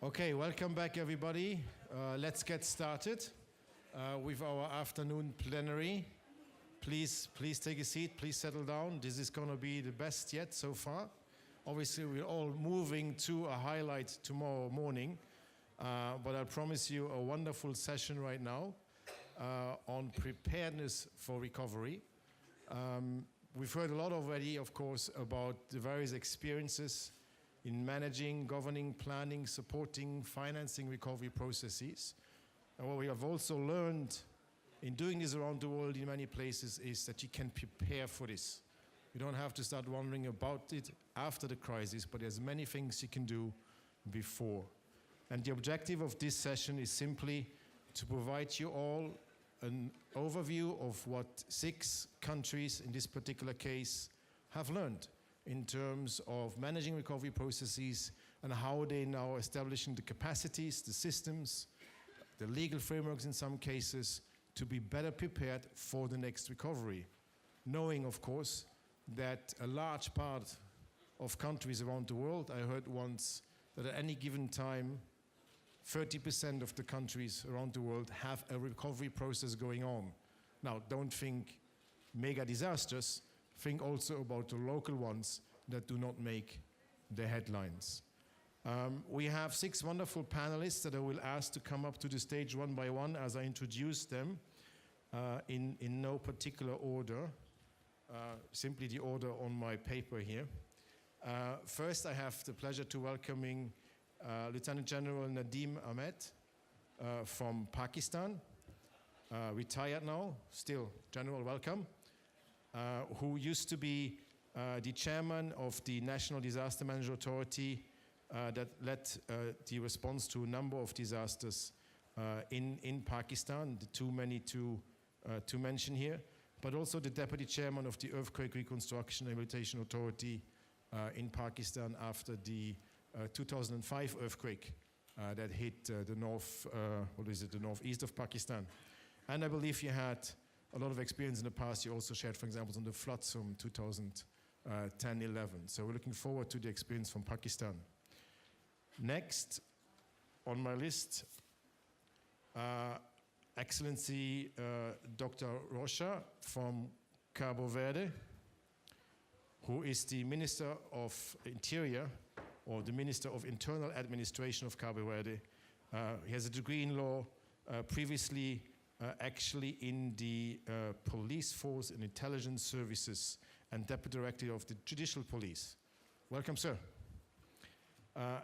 Okay, welcome back everybody. Let's get started with our afternoon plenary. Please take a seat, please settle down. This is going to be the best yet so far. Obviously, we're all moving to a highlight tomorrow morning, but I promise you a wonderful session right now on preparedness for recovery. We've heard a lot already, of course, about the various experiences in managing, governing, planning, supporting, financing recovery processes. And what we have also learned in doing this around the world in many places is that you can prepare for this. You don't have to start wondering about it after the crisis, but there's many things you can do before. And the objective of this session is simply to provide you all an overview of what 6 countries, in this particular case, have learned in terms of managing recovery processes and how they now establishing the capacities, the systems, the legal frameworks in some cases to be better prepared for the next recovery. Knowing, of course, that a large part of countries around the world, I heard once that at any given time, 30% of the countries around the world have a recovery process going on. Now, don't think mega disasters. Think also about the local ones that do not make the headlines. We have 6 wonderful panelists that I will ask to come up to the stage one by one as I introduce them in no particular order, simply the order on my paper here. First, I have the pleasure to welcoming Lieutenant General Nadeem Ahmed from Pakistan, retired now, still General, welcome. Who used to be the chairman of the National Disaster Management Authority that led the response to a number of disasters in Pakistan, too many to mention here, but also the deputy chairman of the Earthquake Reconstruction and Rehabilitation Authority in Pakistan after the 2005 earthquake that hit the northeast of Pakistan. And I believe you had a lot of experience in the past. You also shared, for example, on the floods from 2010-11. So we're looking forward to the experience from Pakistan. Next on my list, Excellency Dr. Rocha from Cabo Verde, who is the Minister of Interior or the Minister of Internal Administration of Cabo Verde. He has a degree in law, previously actually in the police force and intelligence services and deputy director of the judicial police. Welcome, sir.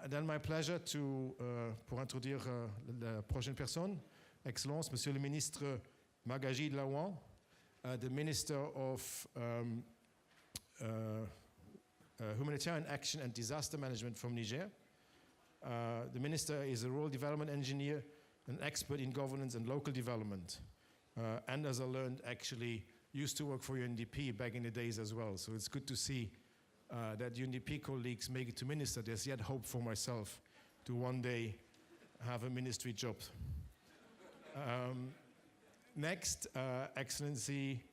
Then my pleasure pour introduire la prochaine personne, Excellence, Monsieur le Ministre Magaji Lawan, the Minister of Humanitarian Action and Disaster Management from Niger. The Minister is a rural development engineer, an expert in governance and local development. And as I learned, actually used to work for UNDP back in the days as well. So it's good to see that UNDP colleagues make it to minister. There's yet hope for myself to one day have a ministry job. Next, Excellency,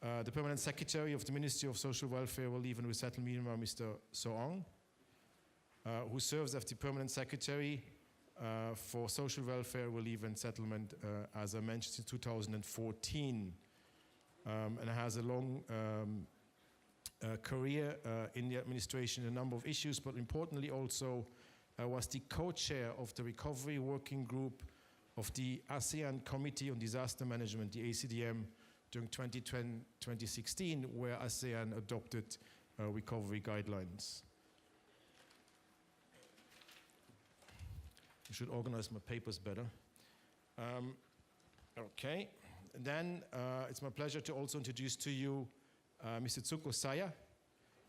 the Permanent Secretary of the Ministry of Social Welfare, Relief and Resettlement, Myanmar, Mr. Soong, who serves as the Permanent Secretary for Social Welfare, Relief and Settlement, as I mentioned, since 2014, and has a long career in the administration in a number of issues, but importantly also was the co-chair of the Recovery Working Group of the Asean Committee on Disaster Management, the ACDM, during 2010-2016, where ASEAN adopted recovery guidelines. I should organize my papers better. Okay, and then it's my pleasure to also introduce to you Mr. Tsuko Saya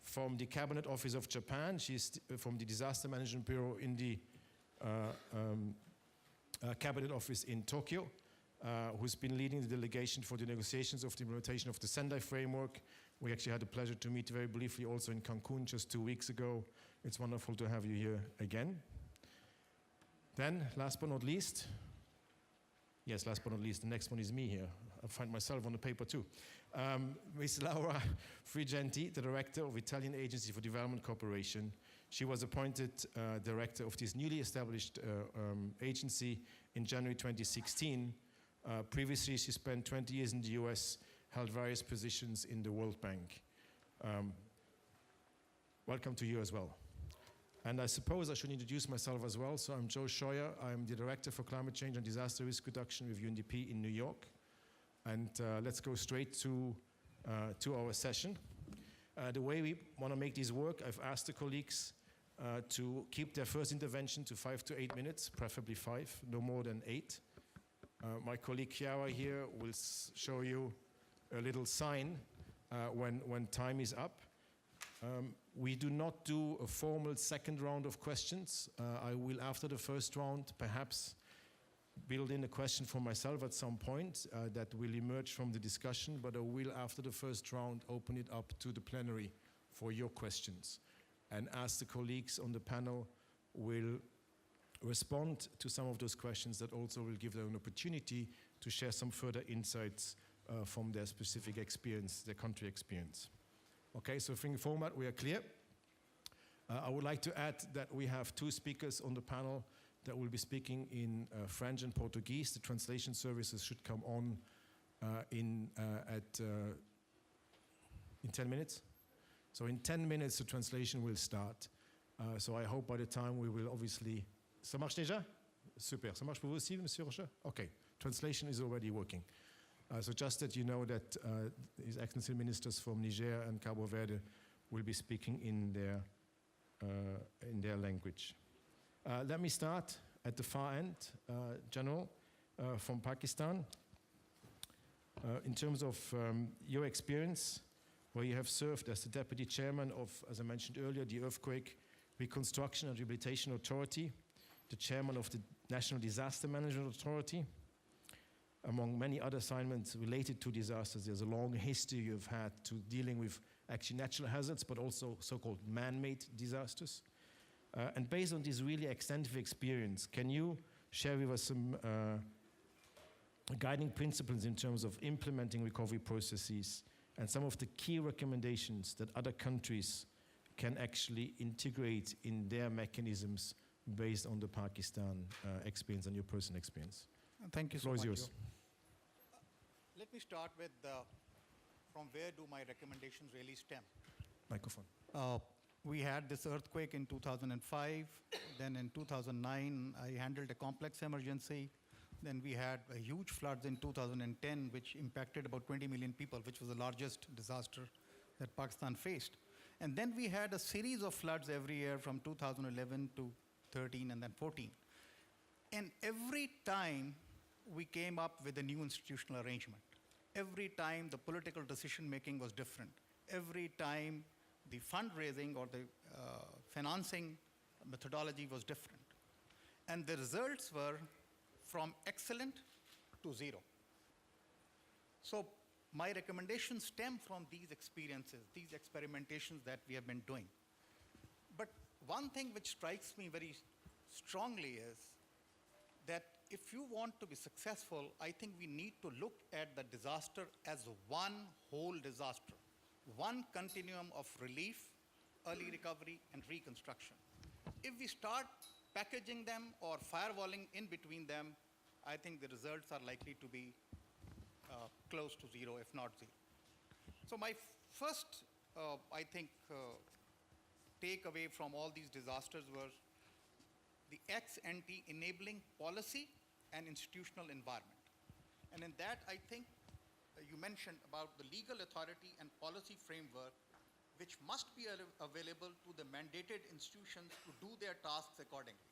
from the Cabinet Office of Japan. She's from the Disaster Management Bureau in the Cabinet Office in Tokyo, who's been leading the delegation for the negotiations of the implementation of the Sendai framework. We actually had the pleasure to meet very briefly also in Cancun just 2 weeks ago. It's wonderful to have you here again. Then, last but not least, the next one is me here. I find myself on the paper too. Ms. Laura Frigenti, the Director of Italian Agency for Development Cooperation. She was appointed director of this newly established agency in January 2016. Previously, she spent 20 years in the US, held various positions in the World Bank. Welcome to you as well. And I suppose I should introduce myself as well. So I'm Joe Scheuer. I'm the Director for Climate Change and Disaster Risk Reduction with UNDP in New York. And let's go straight to our session. The way we want to make this work, I've asked the colleagues to keep their first intervention to 5 to 8 minutes, preferably 5, no more than 8. My colleague Chiara here will show you a little sign when time is up. We do not do a formal second round of questions. I will, after the first round, perhaps build in a question for myself at some point that will emerge from the discussion, but I will, after the first round, open it up to the plenary for your questions. And ask the colleagues on the panel will respond to some of those questions that also will give them an opportunity to share some further insights from their specific experience, their country experience. Okay, so for the format, we are clear. I would like to add that we have 2 speakers on the panel that will be speaking in French and Portuguese. The translation services should come on in 10 minutes. So in 10 minutes, the translation will start. So I hope by the time we will obviously... Ça marche déjà? Super. Ça marche pour vous aussi, Monsieur Rocher? Okay. Translation is already working. So just that you know that His Excellency Ministers from Niger and Cabo Verde will be speaking in their language. Let me start at the far end, General, from Pakistan. In terms of your experience, where you have served as the Deputy Chairman of, as I mentioned earlier, the Earthquake Reconstruction and Rehabilitation Authority, the Chairman of the National Disaster Management Authority. Among many other assignments related to disasters, there's a long history you've had to dealing with actually natural hazards, but also so-called man-made disasters. And based on this really extensive experience, can you share with us some guiding principles in terms of implementing recovery processes and some of the key recommendations that other countries can actually integrate in their mechanisms based on the Pakistan experience and your personal experience? Thank you so much. Yours. Let me start with from where do my recommendations really stem? Microphone. We had this earthquake in 2005. Then in 2009, I handled a complex emergency. Then we had a huge floods in 2010, which impacted about 20 million people, which was the largest disaster that Pakistan faced. And then we had a series of floods every year from 2011 to 13 and then 14. And every time we came up with a new institutional arrangement. Every time the political decision-making was different. Every time the fundraising or the financing methodology was different. And the results were from excellent to 0. So my recommendations stem from these experiences, these experimentations that we have been doing. But one thing which strikes me very strongly is that if you want to be successful, I think we need to look at the disaster as one whole disaster, one continuum of relief, early recovery, and reconstruction. If we start packaging them or firewalling in between them, I think the results are likely to be close to 0, if not 0. So my first, I think, takeaway from all these disasters were the ex-ante enabling policy and institutional environment. And in that, I think you mentioned about the legal authority and policy framework which must be available to the mandated institutions to do their tasks accordingly.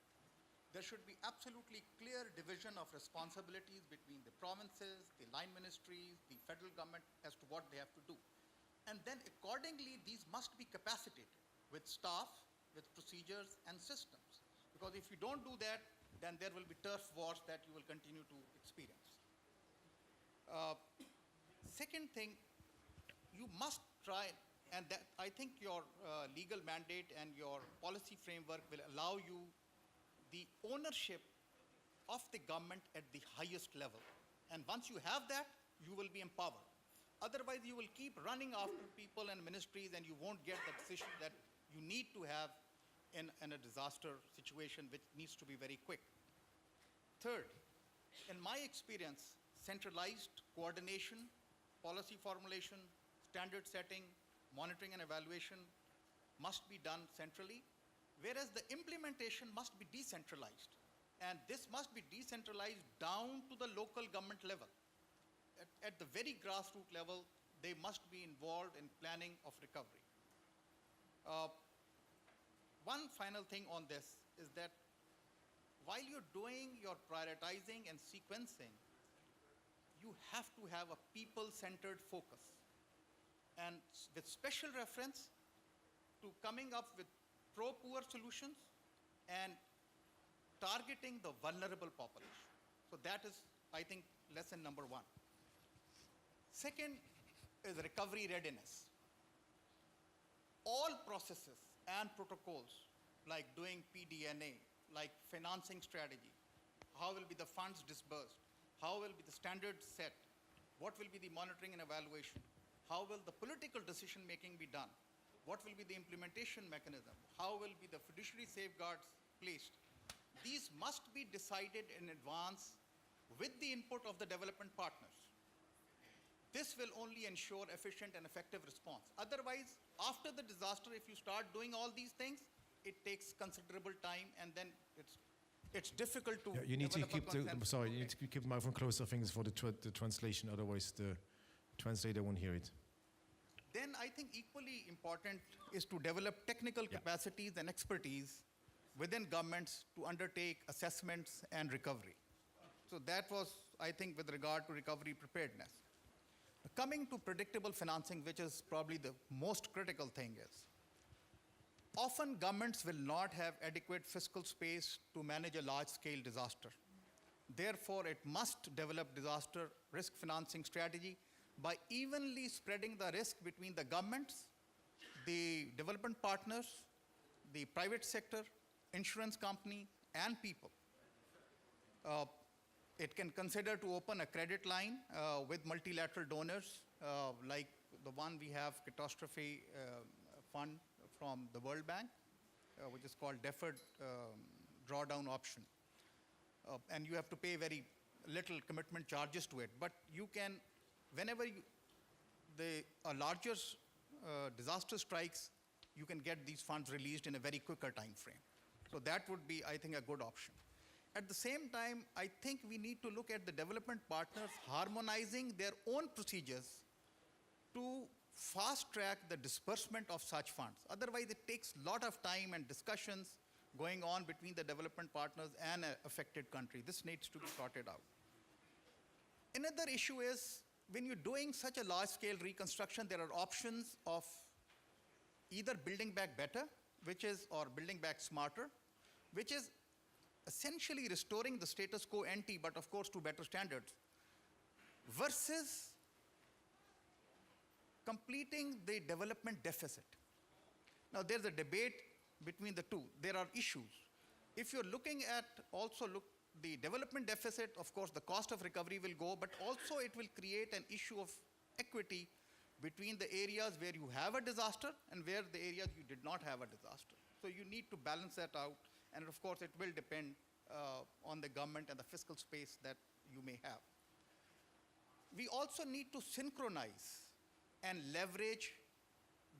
There should be absolutely clear division of responsibilities between the provinces, the line ministries, the federal government as to what they have to do. And then accordingly, these must be capacitated with staff, with procedures and systems. Because if you don't do that, then there will be turf wars that you will continue to experience. Second thing, you must try, and that I think your legal mandate and your policy framework will allow you the ownership of the government at the highest level. And once you have that, you will be empowered. Otherwise, you will keep running after people and ministries and you won't get the decision that you need to have in a disaster situation which needs to be very quick. Third, in my experience, centralized coordination, policy formulation, standard setting, monitoring and evaluation must be done centrally, whereas the implementation must be decentralized. And this must be decentralized down to the local government level. At the very grassroots level, they must be involved in planning of recovery. One final thing on this is that while you're doing your prioritizing and sequencing, you have to have a people-centered focus. And with special reference to coming up with pro-poor solutions and targeting the vulnerable population. So that is, I think, lesson number one. Second is recovery readiness. All processes and protocols, like doing PDNA, like financing strategy, how will be the funds disbursed, how will be the standards set, what will be the monitoring and evaluation, how will the political decision making be done, what will be the implementation mechanism, how will be the fiduciary safeguards placed. These must be decided in advance with the input of the development partners. This will only ensure efficient and effective response. Otherwise, after the disaster, if you start doing all these things, it takes considerable time, and then it's difficult to. Yeah, you need to keep the consensus. you need to keep the microphone closer, things for the translation. Otherwise, the translator won't hear it. Then I think equally important is to develop technical capacities and expertise within governments to undertake assessments and recovery. So that was, I think, with regard to recovery preparedness. Coming to predictable financing, which is probably the most critical thing is, often governments will not have adequate fiscal space to manage a large-scale disaster. Therefore, it must develop disaster risk financing strategy by evenly spreading the risk between the governments, the development partners, the private sector, insurance company, and people. It can consider to open a credit line with multilateral donors, like the one we have, catastrophe fund from the World Bank, which is called deferred drawdown option. And you have to pay very little commitment charges to it. But you can, whenever a larger disaster strikes, you can get these funds released in a very quicker time frame. So that would be, I think, a good option. At the same time, I think we need to look at the development partners harmonizing their own procedures to fast track the disbursement of such funds. Otherwise, it takes a lot of time and discussions going on between the development partners and an affected country. This needs to be sorted out. Another issue is, when you're doing such a large-scale reconstruction, there are options of either building back better, or building back smarter, which is essentially restoring the status quo ante, but of course to better standards, versus completing the development deficit. Now, there's a debate between the two. There are issues. If you're looking at the development deficit, of course, the cost of recovery will go, but also it will create an issue of equity between the areas where you have a disaster and where the areas you did not have a disaster. So you need to balance that out, and of course, it will depend on the government and the fiscal space that you may have. We also need to synchronize and leverage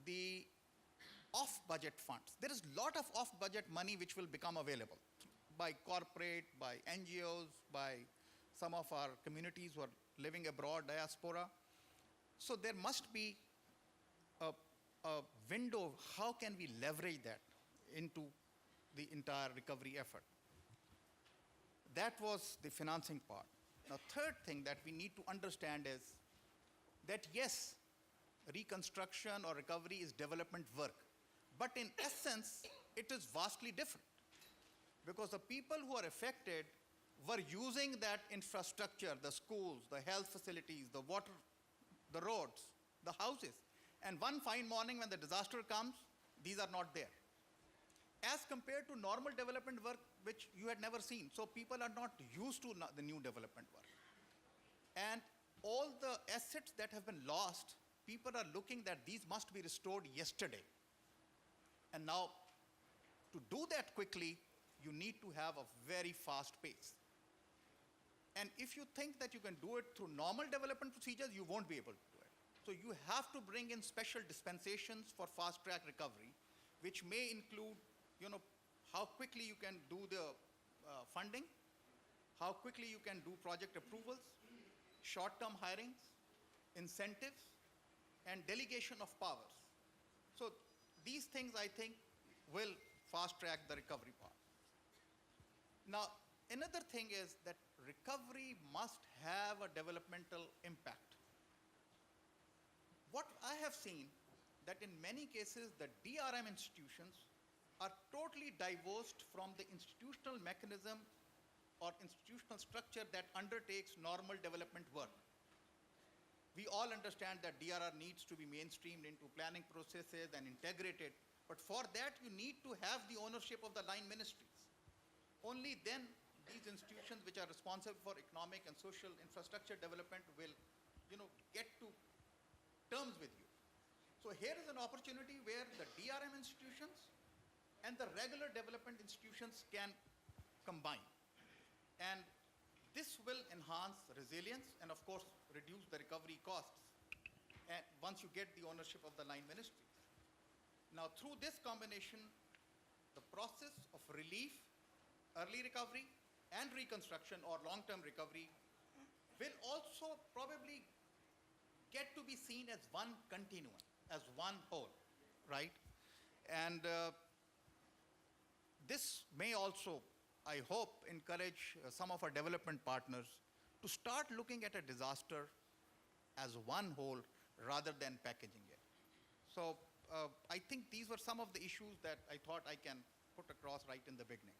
the off-budget funds. There is a lot of off-budget money which will become available by corporate, by NGOs, by some of our communities who are living abroad, diaspora. So there must be a window of how can we leverage that into the entire recovery effort. That was the financing part. Now, third thing that we need to understand is that yes, reconstruction or recovery is development work, but in essence, it is vastly different, because the people who are affected were using that infrastructure, the schools, the health facilities, the water, the roads, the houses. And one fine morning when the disaster comes, these are not there. As compared to normal development work, which you had never seen. So people are not used to the new development work. And all the assets that have been lost, people are looking that these must be restored yesterday. And now, to do that quickly, you need to have a very fast pace. And if you think that you can do it through normal development procedures, you won't be able to do it. So you have to bring in special dispensations for fast-track recovery, which may include, how quickly you can do the funding, how quickly you can do project approvals, short-term hirings, incentives, and delegation of powers. So these things, I think, will fast-track the recovery part. Now, another thing is that recovery must have a developmental impact. What I have seen that in many cases, the DRM institutions are totally divorced from the institutional mechanism or institutional structure that undertakes normal development work. We all understand that DRR needs to be mainstreamed into planning processes and integrated, but for that you need to have the ownership of the line ministries. Only then these institutions which are responsible for economic and social infrastructure development will, get to terms with you. So here is an opportunity where the DRM institutions and the regular development institutions can combine. And this will enhance resilience and, of course, reduce the recovery costs once you get the ownership of the line ministries. Now, through this combination, the process of relief, early recovery, and reconstruction or long-term recovery will also probably get to be seen as one continuum, as one whole, right? And this may also, I hope, encourage some of our development partners to start looking at a disaster as one whole rather than packaging it. So I think these were some of the issues that I thought I can put across right in the beginning.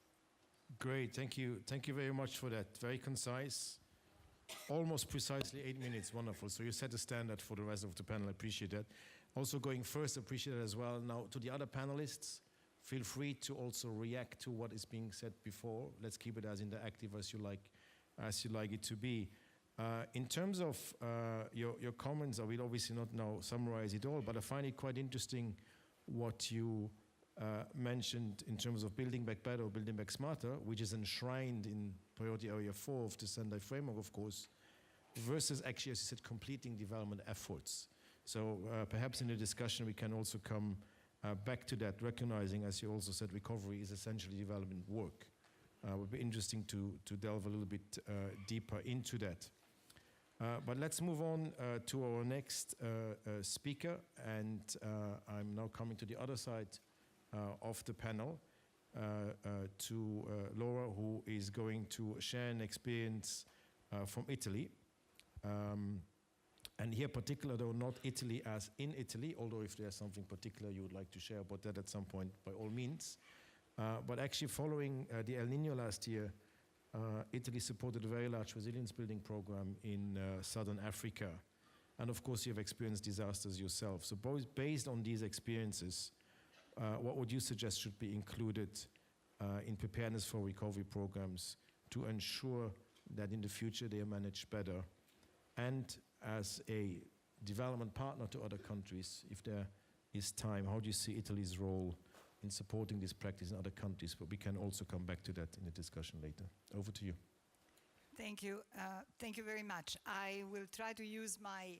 Great, thank you. Thank you very much for that. Very concise, almost precisely 8 minutes, wonderful. So you set a standard for the rest of the panel, I appreciate that. Also going first, appreciate it as well. Now to the other panelists, feel free to also react to what is being said before. Let's keep it as interactive as you like it to be. In terms of your comments, I will obviously not now summarize it all, but I find it quite interesting what you mentioned in terms of building back better or building back smarter, which is enshrined in priority area 4 of the Sendai framework, of course, versus actually, as you said, completing development efforts. So perhaps in the discussion we can also come back to that, recognizing, as you also said, recovery is essentially development work. It would be interesting to delve a little bit deeper into that. But let's move on to our next speaker, and I'm now coming to the other side of the panel, to Laura, who is going to share an experience from Italy. And here particular, though, not Italy as in Italy, although if there's something particular you would like to share about that at some point, by all means. But actually following the El Nino last year, Italy supported a very large resilience building program in southern Africa. And of course you have experienced disasters yourself. So based on these experiences, what would you suggest should be included in preparedness for recovery programs to ensure that in the future they are managed better? And as a development partner to other countries, if there is time, how do you see Italy's role in supporting this practice in other countries? But we can also come back to that in the discussion later. Over to you. Thank you. Thank you very much. I will try to use my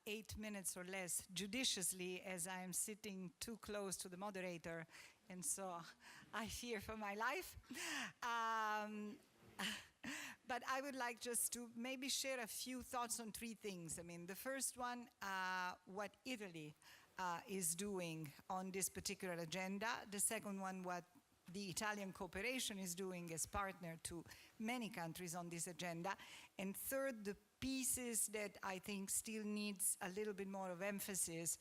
8 minutes or less judiciously, as I am sitting too close to the moderator, and so I fear for my life. But I would like just to maybe share a few thoughts on 3 things. I mean, the first one, what Italy is doing on this particular agenda. The second one, what the Italian cooperation is doing as partner to many countries on this agenda. And third, the pieces that I think still needs a little bit more of emphasis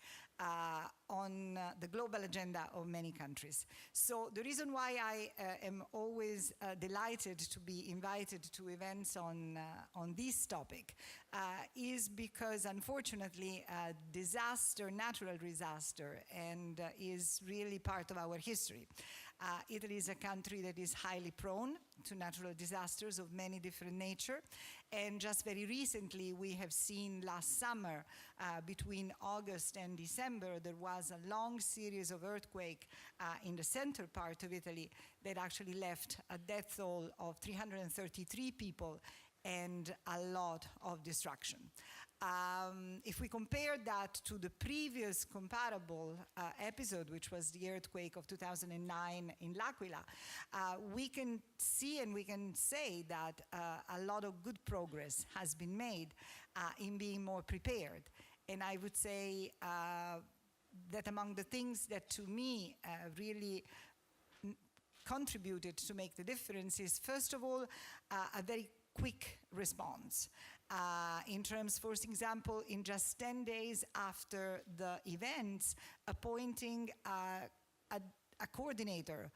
on the global agenda of many countries. So the reason why I am always delighted to be invited to events on this topic is because, unfortunately, disaster, natural disaster, and is really part of our history. Italy is a country that is highly prone to natural disasters of many different nature. And just very recently, we have seen last summer, between August and December, there was a long series of earthquakes in the center part of Italy that actually left a death toll of 333 people and a lot of destruction. If we compare that to the previous comparable episode, which was the earthquake of 2009 in L'Aquila, we can see and we can say that a lot of good progress has been made in being more prepared. And I would say that among the things that to me really contributed to make the difference is, first of all, a very quick response. In terms, for example, in just 10 days after the events, appointing a coordinator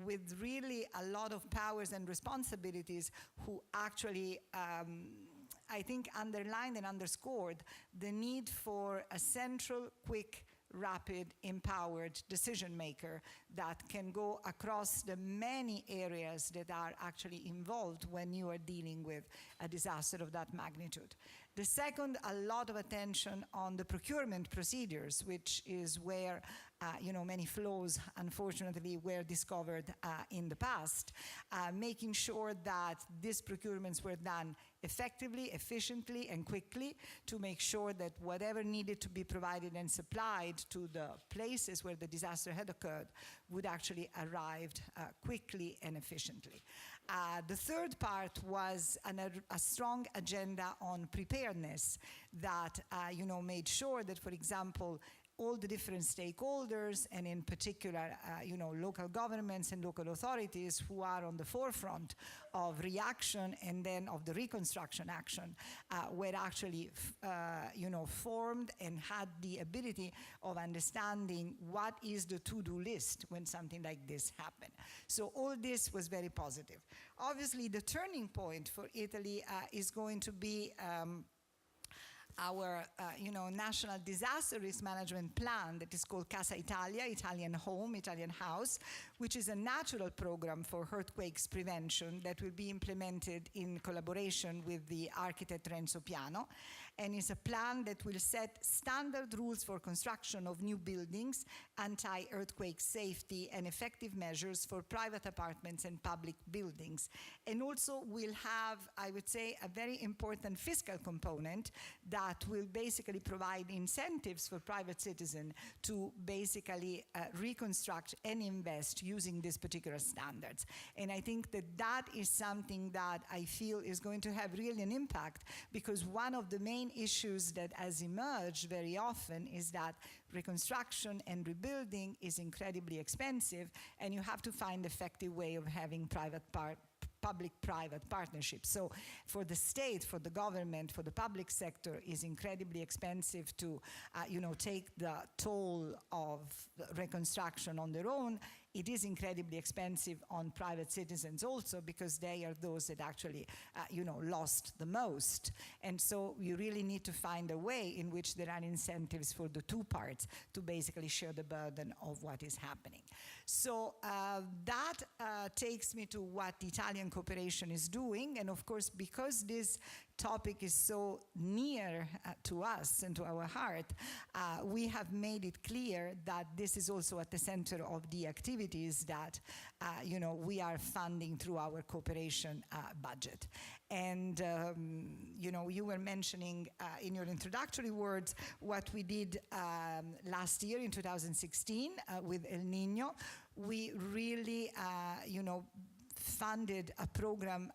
with really a lot of powers and responsibilities who actually, I think, underlined and underscored the need for a central, quick, rapid, empowered decision maker that can go across the many areas that are actually involved when you are dealing with a disaster of that magnitude. The second, a lot of attention on the procurement procedures, which is where many flaws, unfortunately, were discovered in the past, making sure that these procurements were done effectively, efficiently, and quickly to make sure that whatever needed to be provided and supplied to the places where the disaster had occurred would actually arrive quickly and efficiently. The third part was a strong agenda on preparedness that made sure that, for example, all the different stakeholders, and in particular, local governments and local authorities who are on the forefront of reaction and then of the reconstruction action, were actually, formed and had the ability of understanding what is the to-do list when something like this happened. So all this was very positive. Obviously, the turning point for Italy is going to be our national disaster risk management plan that is called Casa Italia, Italian Home, Italian House, which is a natural program for earthquakes prevention that will be implemented in collaboration with the architect Renzo Piano, and is a plan that will set standard rules for construction of new buildings, anti-earthquake safety, and effective measures for private apartments and public buildings. And also will have, I would say, a very important fiscal component that will basically provide incentives for private citizens to basically reconstruct and invest using these particular standards. And I think that that is something that I feel is going to have really an impact, because one of the main issues that has emerged very often is that reconstruction and rebuilding is incredibly expensive, and you have to find an effective way of having public-private partnerships. So for the state, for the government, for the public sector, is incredibly expensive to take the toll of reconstruction on their own. It is incredibly expensive on private citizens also, because they are those that actually, lost the most. And so you really need to find a way in which there are incentives for the two parts to basically share the burden of what is happening. So that takes me to what Italian cooperation is doing. And of course, because this topic is so near to us and to our heart, we have made it clear that this is also at the center of the activities that we are funding through our cooperation budget. And you were mentioning in your introductory words what we did last year in 2016 with El Niño. We really funded a program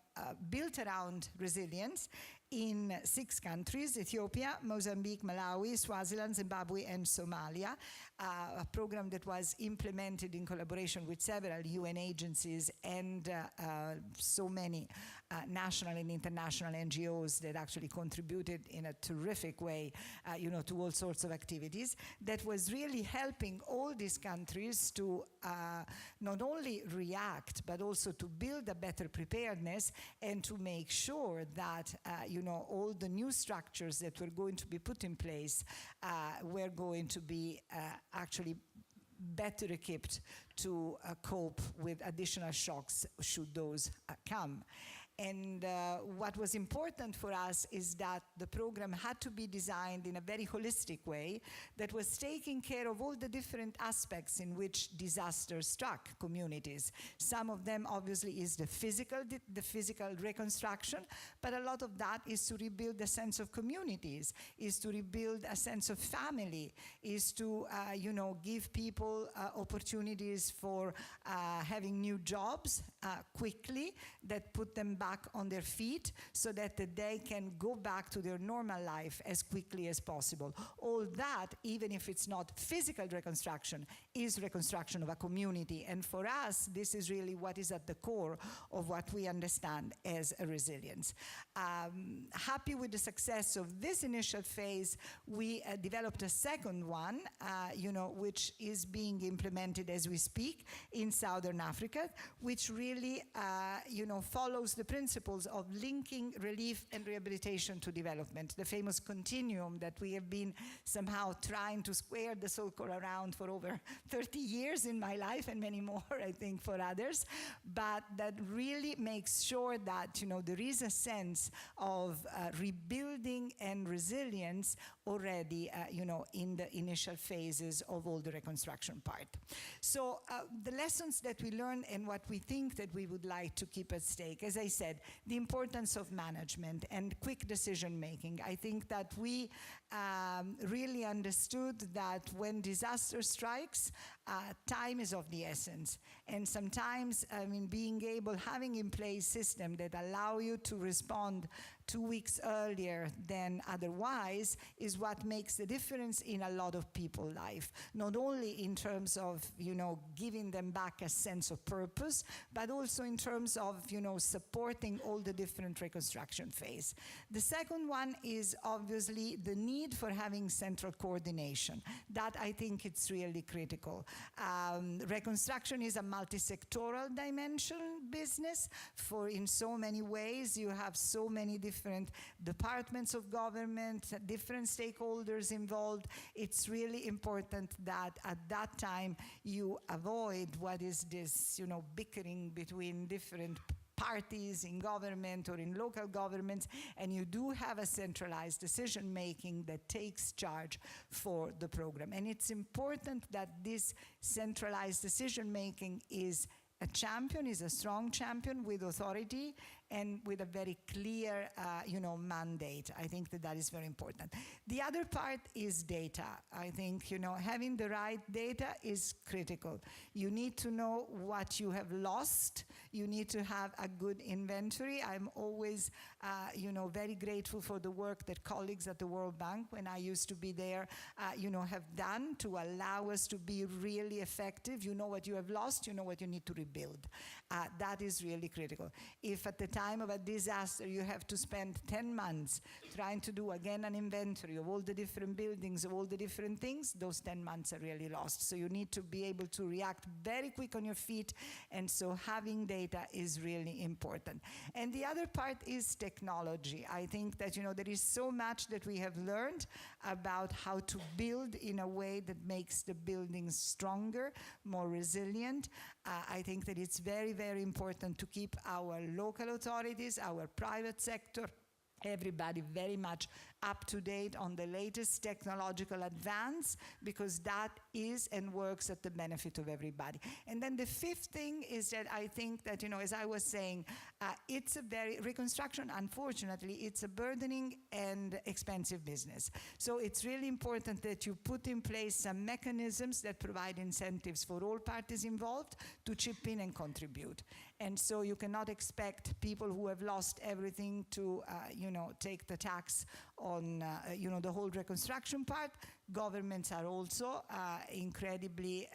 built around resilience in 6 countries: Ethiopia, Mozambique, Malawi, Swaziland, Zimbabwe, and Somalia. A program that was implemented in collaboration with several UN agencies and so many national and international NGOs that actually contributed in a terrific way, to all sorts of activities. That was really helping all these countries to not only react, but also to build a better preparedness and to make sure that, all the new structures that were going to be put in place were going to be actually better equipped to cope with additional shocks should those come. And what was important for us is that the program had to be designed in a very holistic way that was taking care of all the different aspects in which disasters struck communities. Some of them obviously is the physical reconstruction, but a lot of that is to rebuild a sense of communities, is to rebuild a sense of family, is to give people opportunities for having new jobs quickly that put them back on their feet so that they can go back to their normal life as quickly as possible. All that, even if it's not physical reconstruction, is reconstruction of a community. And for us, this is really what is at the core of what we understand as a resilience. Happy with the success of this initial phase, we developed a second one, which is being implemented as we speak in Southern Africa, which really, follows the principles of linking relief and rehabilitation to development, the famous continuum that we have been somehow trying to square the circle around for over 30 years in my life and many more, I think, for others, but that really makes sure that, there is a sense of rebuilding and resilience already, in the initial phases of all the reconstruction part. So the lessons that we learned and what we think that we would like to keep at stake, as I said, the importance of management and quick decision making. I think that we really understood that when disaster strikes, time is of the essence. And sometimes, having in place systems that allow you to respond 2 weeks earlier than otherwise is what makes the difference in a lot of people's life. Not only in terms of, giving them back a sense of purpose, but also in terms of, supporting all the different reconstruction phase. The second one is obviously the need for having central coordination. That I think it's really critical. Reconstruction is a multi-sectoral dimension business. In so many ways, you have so many different departments of government, different stakeholders involved. It's really important that at that time you avoid what is this, bickering between different parties in government or in local governments, and you do have a centralized decision-making that takes charge for the program. And it's important that this centralized decision-making is a strong champion with authority and with a very clear, mandate. I think that is very important. The other part is data. I think, having the right data is critical. You need to know what you have lost. You need to have a good inventory. I'm always, very grateful for the work that colleagues at the World Bank, when I used to be there, have done to allow us to be really effective. You know what you have lost, you know what you need to rebuild. That is really critical. If at the time of a disaster you have to spend 10 months trying to do again an inventory of all the different buildings, of all the different things, those 10 months are really lost. So you need to be able to react very quick on your feet, and so having data is really important. And the other part is technology. I think that, there is so much that we have learned about how to build in a way that makes the buildings stronger, more resilient. I think that it's very, very important to keep our local authorities, our private sector, everybody very much up to date on the latest technological advance, because that is and works at the benefit of everybody. And then the fifth thing is that I think that, as I was saying, reconstruction, unfortunately, it's a burdening and expensive business. So it's really important that you put in place some mechanisms that provide incentives for all parties involved to chip in and contribute. And so you cannot expect people who have lost everything to, take the tax on, the whole reconstruction part. Governments are also incredibly,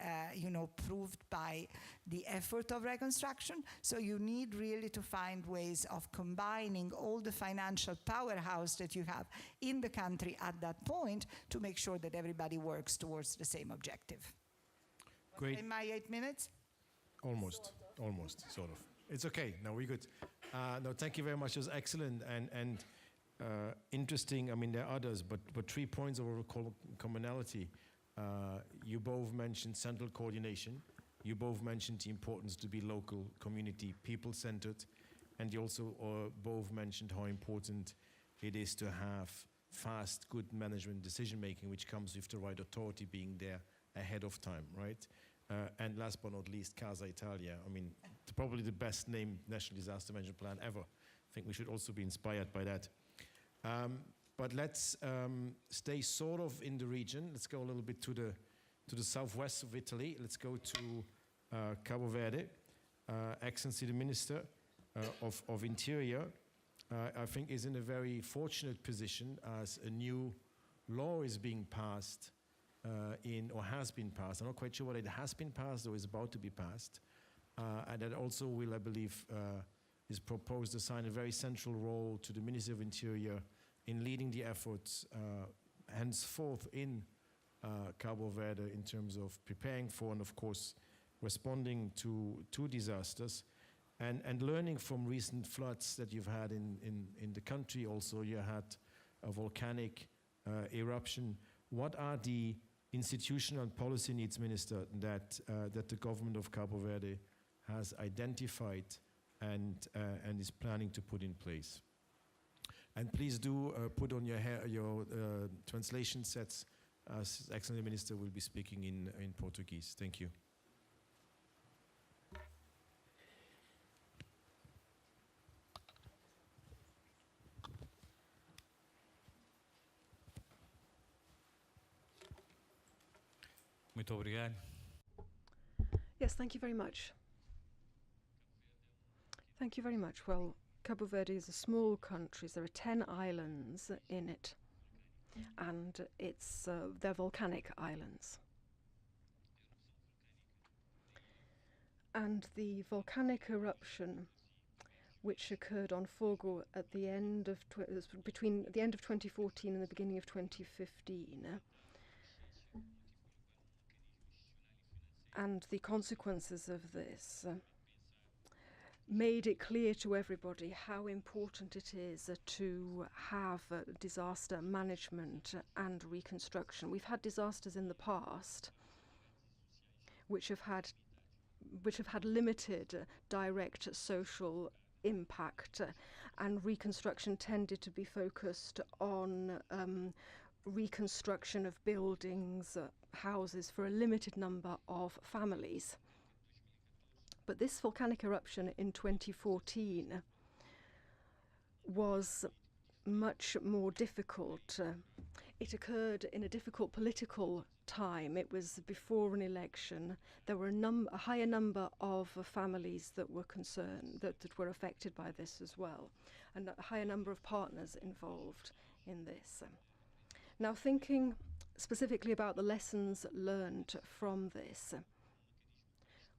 proved by the effort of reconstruction. So you need really to find ways of combining all the financial powerhouse that you have in the country at that point to make sure that everybody works towards the same objective. Great. In my 8 minutes? Almost, sort of. It's okay. No, we're good. No, thank you very much. It was excellent and interesting. I mean, there are others, but 3 points of commonality. You both mentioned central coordination. You both mentioned the importance to be local, community, people-centered. And you also both mentioned how important it is to have fast, good management decision-making, which comes with the right authority being there ahead of time, right? And last but not least, Casa Italia. I mean, probably the best named National Disaster Management Plan ever. I think we should also be inspired by that. But let's stay sort of in the region. Let's go a little bit to the southwest of Italy. Let's go to Cabo Verde. Excellency the Minister of Interior, I think, is in a very fortunate position as a new law is being passed or has been passed. I'm not quite sure whether it has been passed or is about to be passed. And that also will, I believe, is proposed to assign a very central role to the Ministry of Interior in leading the efforts henceforth in Cabo Verde in terms of preparing for and, of course, responding to disasters and learning from recent floods that you've had in the country. Also, you had a volcanic eruption. What are the institutional and policy needs, Minister, that the government of Cabo Verde has identified and is planning to put in place? And please do put on your translation sets, as Excellent Minister will be speaking in Portuguese. Thank you. Muito obrigado. Yes, thank you very much. Thank you very much. Well, Cabo Verde is a small country. There are 10 islands in it, and they're volcanic islands. And the volcanic eruption, which occurred on Fogo at the end of between the end of 2014 and the beginning of 2015, and the consequences of this made it clear to everybody how important it is to have disaster management and reconstruction. We've had disasters in the past which have had limited direct social impact, and reconstruction tended to be focused on reconstruction of buildings, houses for a limited number of families. But this volcanic eruption in 2014 was much more difficult. It occurred in a difficult political time. It was before an election. There were a higher number of families that were concerned, that were affected by this as well, and a higher number of partners involved in this. Now, thinking specifically about the lessons learned from this,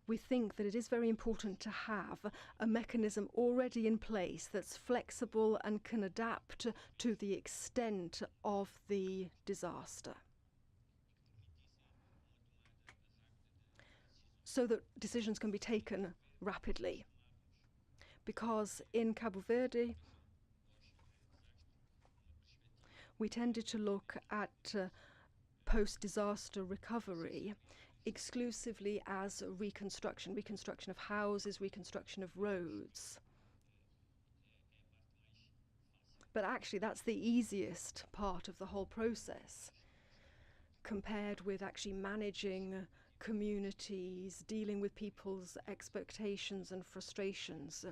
we think that it is very important to have a mechanism already in place that's flexible and can adapt to the extent of the disaster, so that decisions can be taken rapidly. Because in Cabo Verde, we tended to look at post-disaster recovery exclusively as reconstruction of houses, reconstruction of roads. But actually that's the easiest part of the whole process, compared with actually managing communities, dealing with people's expectations and frustrations.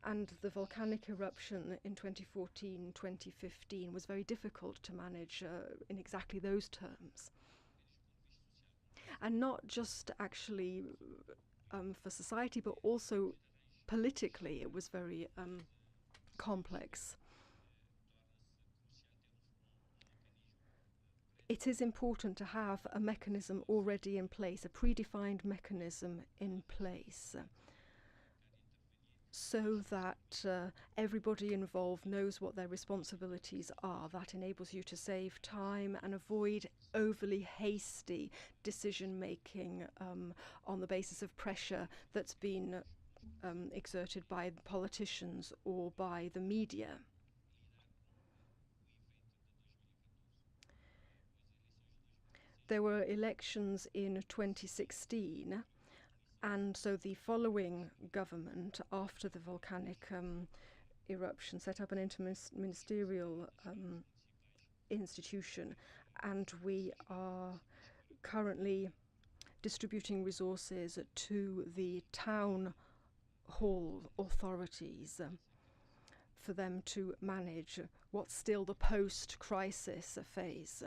And the volcanic eruption in 2014-2015 was very difficult to manage in exactly those terms. And not just actually for society, but also politically it was very complex. It is important to have a mechanism already in place, a predefined mechanism in place, so that everybody involved knows what their responsibilities are. That enables you to save time and avoid overly hasty decision-making on the basis of pressure that's been exerted by politicians or by the media. There were elections in 2016, and so the following government, after the volcanic eruption, set up an interministerial institution, and we are currently distributing resources to the town hall authorities for them to manage what's still the post-crisis phase.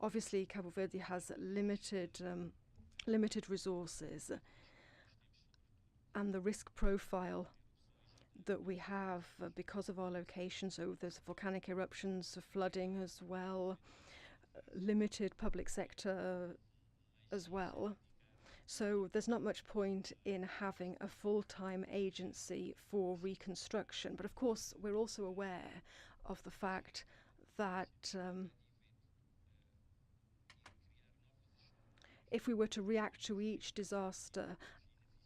Obviously, Cabo Verde has limited resources, and the risk profile that we have because of our location, so there's volcanic eruptions, flooding as well, limited public sector as well. So there's not much point in having a full-time agency for reconstruction. But of course, we're also aware of the fact that if we were to react to each disaster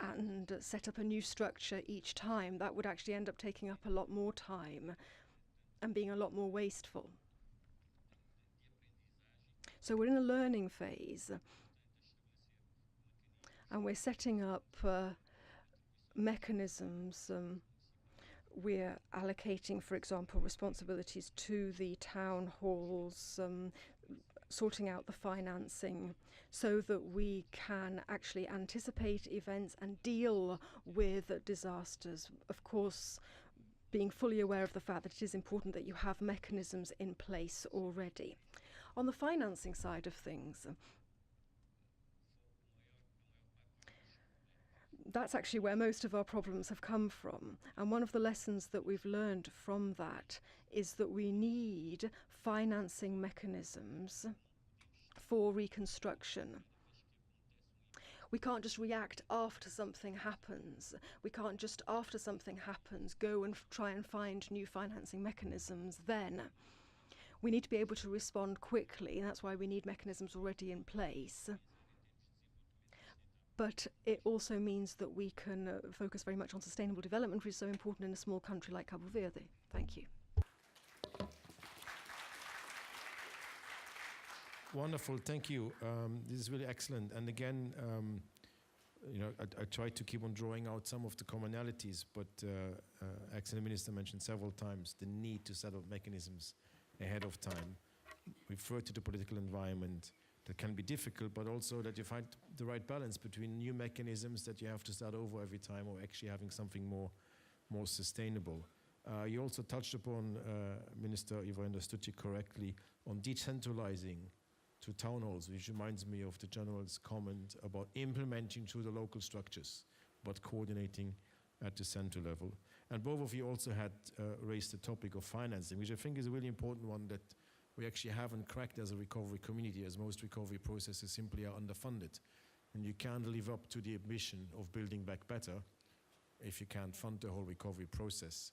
and set up a new structure each time, that would actually end up taking up a lot more time and being a lot more wasteful. So we're in a learning phase, and we're setting up mechanisms. We're allocating, for example, responsibilities to the town halls, sorting out the financing, so that we can actually anticipate events and deal with disasters. Of course, being fully aware of the fact that it is important that you have mechanisms in place already. On the financing side of things, that's actually where most of our problems have come from. And one of the lessons that we've learned from that is that we need financing mechanisms for reconstruction. We can't just react after something happens. We can't just, after something happens, go and try and find new financing mechanisms then. We need to be able to respond quickly, and that's why we need mechanisms already in place. But it also means that we can focus very much on sustainable development, which is so important in a small country like Cabo Verde. Thank you. Wonderful, thank you. This is really excellent. And again, I tried to keep on drawing out some of the commonalities, but Excellent Minister mentioned several times the need to set up mechanisms ahead of time, refer to the political environment that can be difficult, but also that you find the right balance between new mechanisms that you have to start over every time or actually having something more sustainable. You also touched upon, Minister, if I understood you correctly, on decentralizing to town halls, which reminds me of the General's comment about implementing through the local structures, but coordinating at the central level. And both of you also had raised the topic of financing, which I think is a really important one that we actually haven't cracked as a recovery community, as most recovery processes simply are underfunded. And you can't live up to the ambition of building back better if you can't fund the whole recovery process,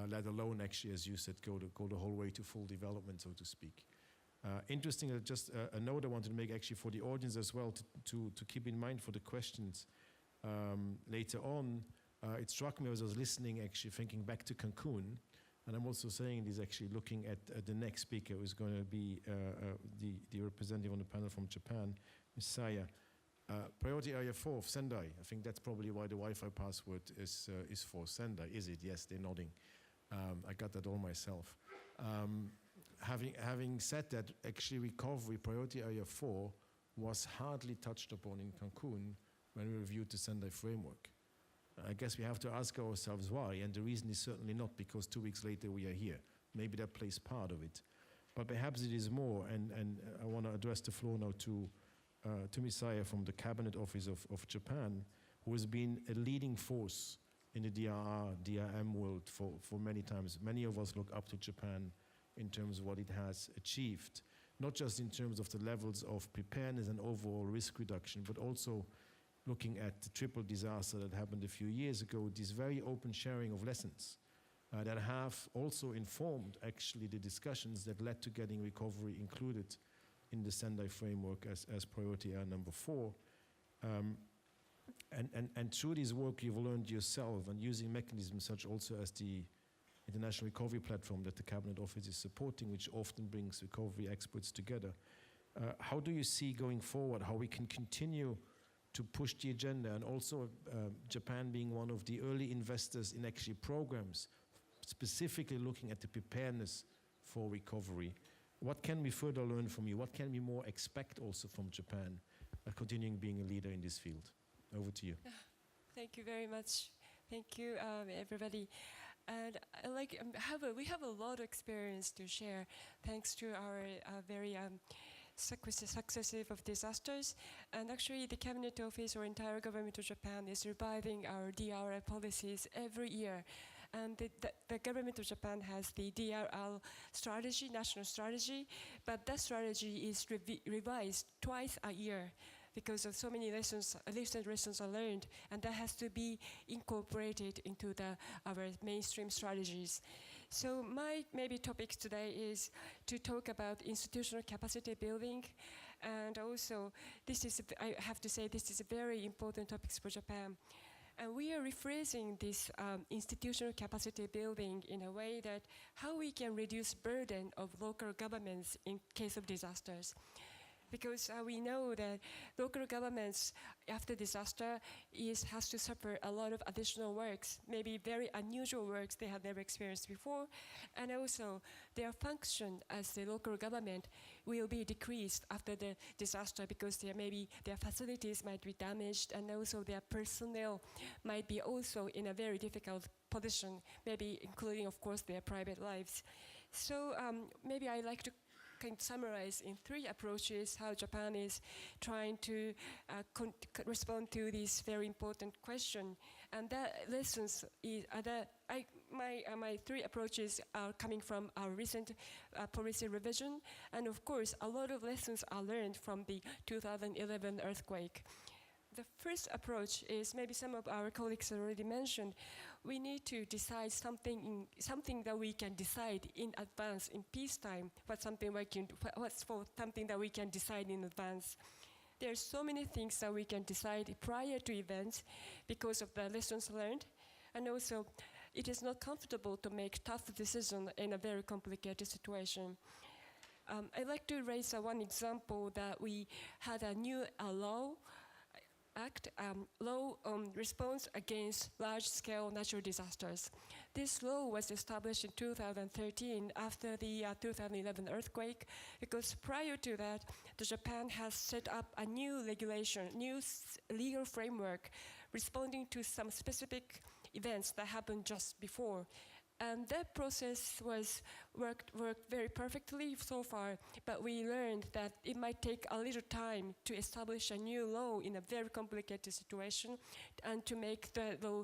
let alone actually, as you said, go the whole way to full development, so to speak. Interesting, just a note I wanted to make actually for the audience as well to keep in mind for the questions later on. It struck me as I was listening, actually thinking back to Cancun, and I'm also saying this actually looking at the next speaker, who is going to be the representative on the panel from Japan, Ms. Saya. Priority Area 4 of Sendai. I think that's probably why the Wi-Fi password is for Sendai. Is it? Yes, they're nodding. I got that all myself. Having said that, actually recovery, Priority Area 4 was hardly touched upon in Cancun when we reviewed the Sendai framework. I guess we have to ask ourselves why, and the reason is certainly not because 2 weeks later we are here. Maybe that plays part of it. But perhaps it is more, and I want to address the floor now to Misaya from the Cabinet Office of Japan, who has been a leading force in the DRM world for many times. Many of us look up to Japan in terms of what it has achieved, not just in terms of the levels of preparedness and overall risk reduction, but also looking at the triple disaster that happened a few years ago, this very open sharing of lessons that have also informed actually the discussions that led to getting recovery included in the Sendai framework as priority area number 4. And through this work you've learned yourself and using mechanisms such also as the International Recovery Platform that the Cabinet Office is supporting, which often brings recovery experts together, How do you see going forward, how we can continue to push the agenda, and also Japan being one of the early investors in actually programs, specifically looking at the preparedness for recovery? What can we further learn from you? What can we more expect also from Japan, continuing being a leader in this field? Over to you. Thank you very much. Thank you, everybody. And we have a lot of experience to share, thanks to our very successive of disasters. And actually, the Cabinet Office or entire government of Japan is revising our DRL policies every year. And the government of Japan has the DRL strategy, national strategy, but that strategy is revised twice a year because of so many lessons are learned, and that has to be incorporated into our mainstream strategies. So my maybe topic today is to talk about institutional capacity building, and also I have to say this is a very important topic for Japan. And we are rephrasing this institutional capacity building in a way that how we can reduce burden of local governments in case of disasters. Because we know that local governments, after disaster, has to suffer a lot of additional works, maybe very unusual works they have never experienced before, and also their function as the local government will be decreased after the disaster because their facilities might be damaged, and also their personnel might be also in a very difficult position, maybe including, of course, their private lives. So maybe I like to summarize in 3 approaches how Japan is trying to respond to this very important question. And that lessons my 3 approaches are coming from our recent policy revision, and of course a lot of lessons are learned from the 2011 earthquake. The first approach is, maybe some of our colleagues already mentioned, we need to decide something that we can decide in advance in peacetime. What's something that we can decide in advance? There are so many things that we can decide prior to events because of the lessons learned, and also it is not comfortable to make tough decisions in a very complicated situation. I'd like to raise one example that we had a new law on response against large-scale natural disasters. This law was established in 2013 after the 2011 earthquake, because prior to that, Japan has set up a new regulation, new legal framework responding to some specific events that happened just before. And that process worked very perfectly so far, but we learned that it might take a little time to establish a new law in a very complicated situation, and to make the law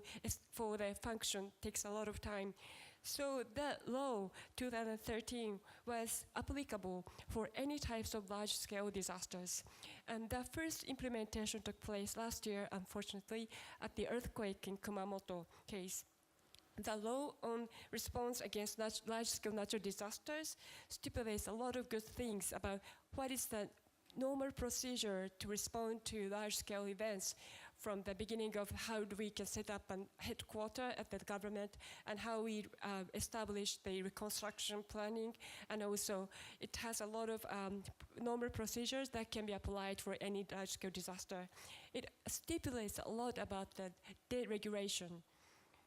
for the function takes a lot of time. So that law, 2013, was applicable for any types of large-scale disasters. And the first implementation took place last year, unfortunately, at the earthquake in Kumamoto case. The law on response against large-scale natural disasters stipulates a lot of good things about what is the normal procedure to respond to large-scale events, from the beginning of how we can set up a headquarters at the government, and how we establish the reconstruction planning, and also it has a lot of normal procedures that can be applied for any large-scale disaster. It stipulates a lot about the deregulation.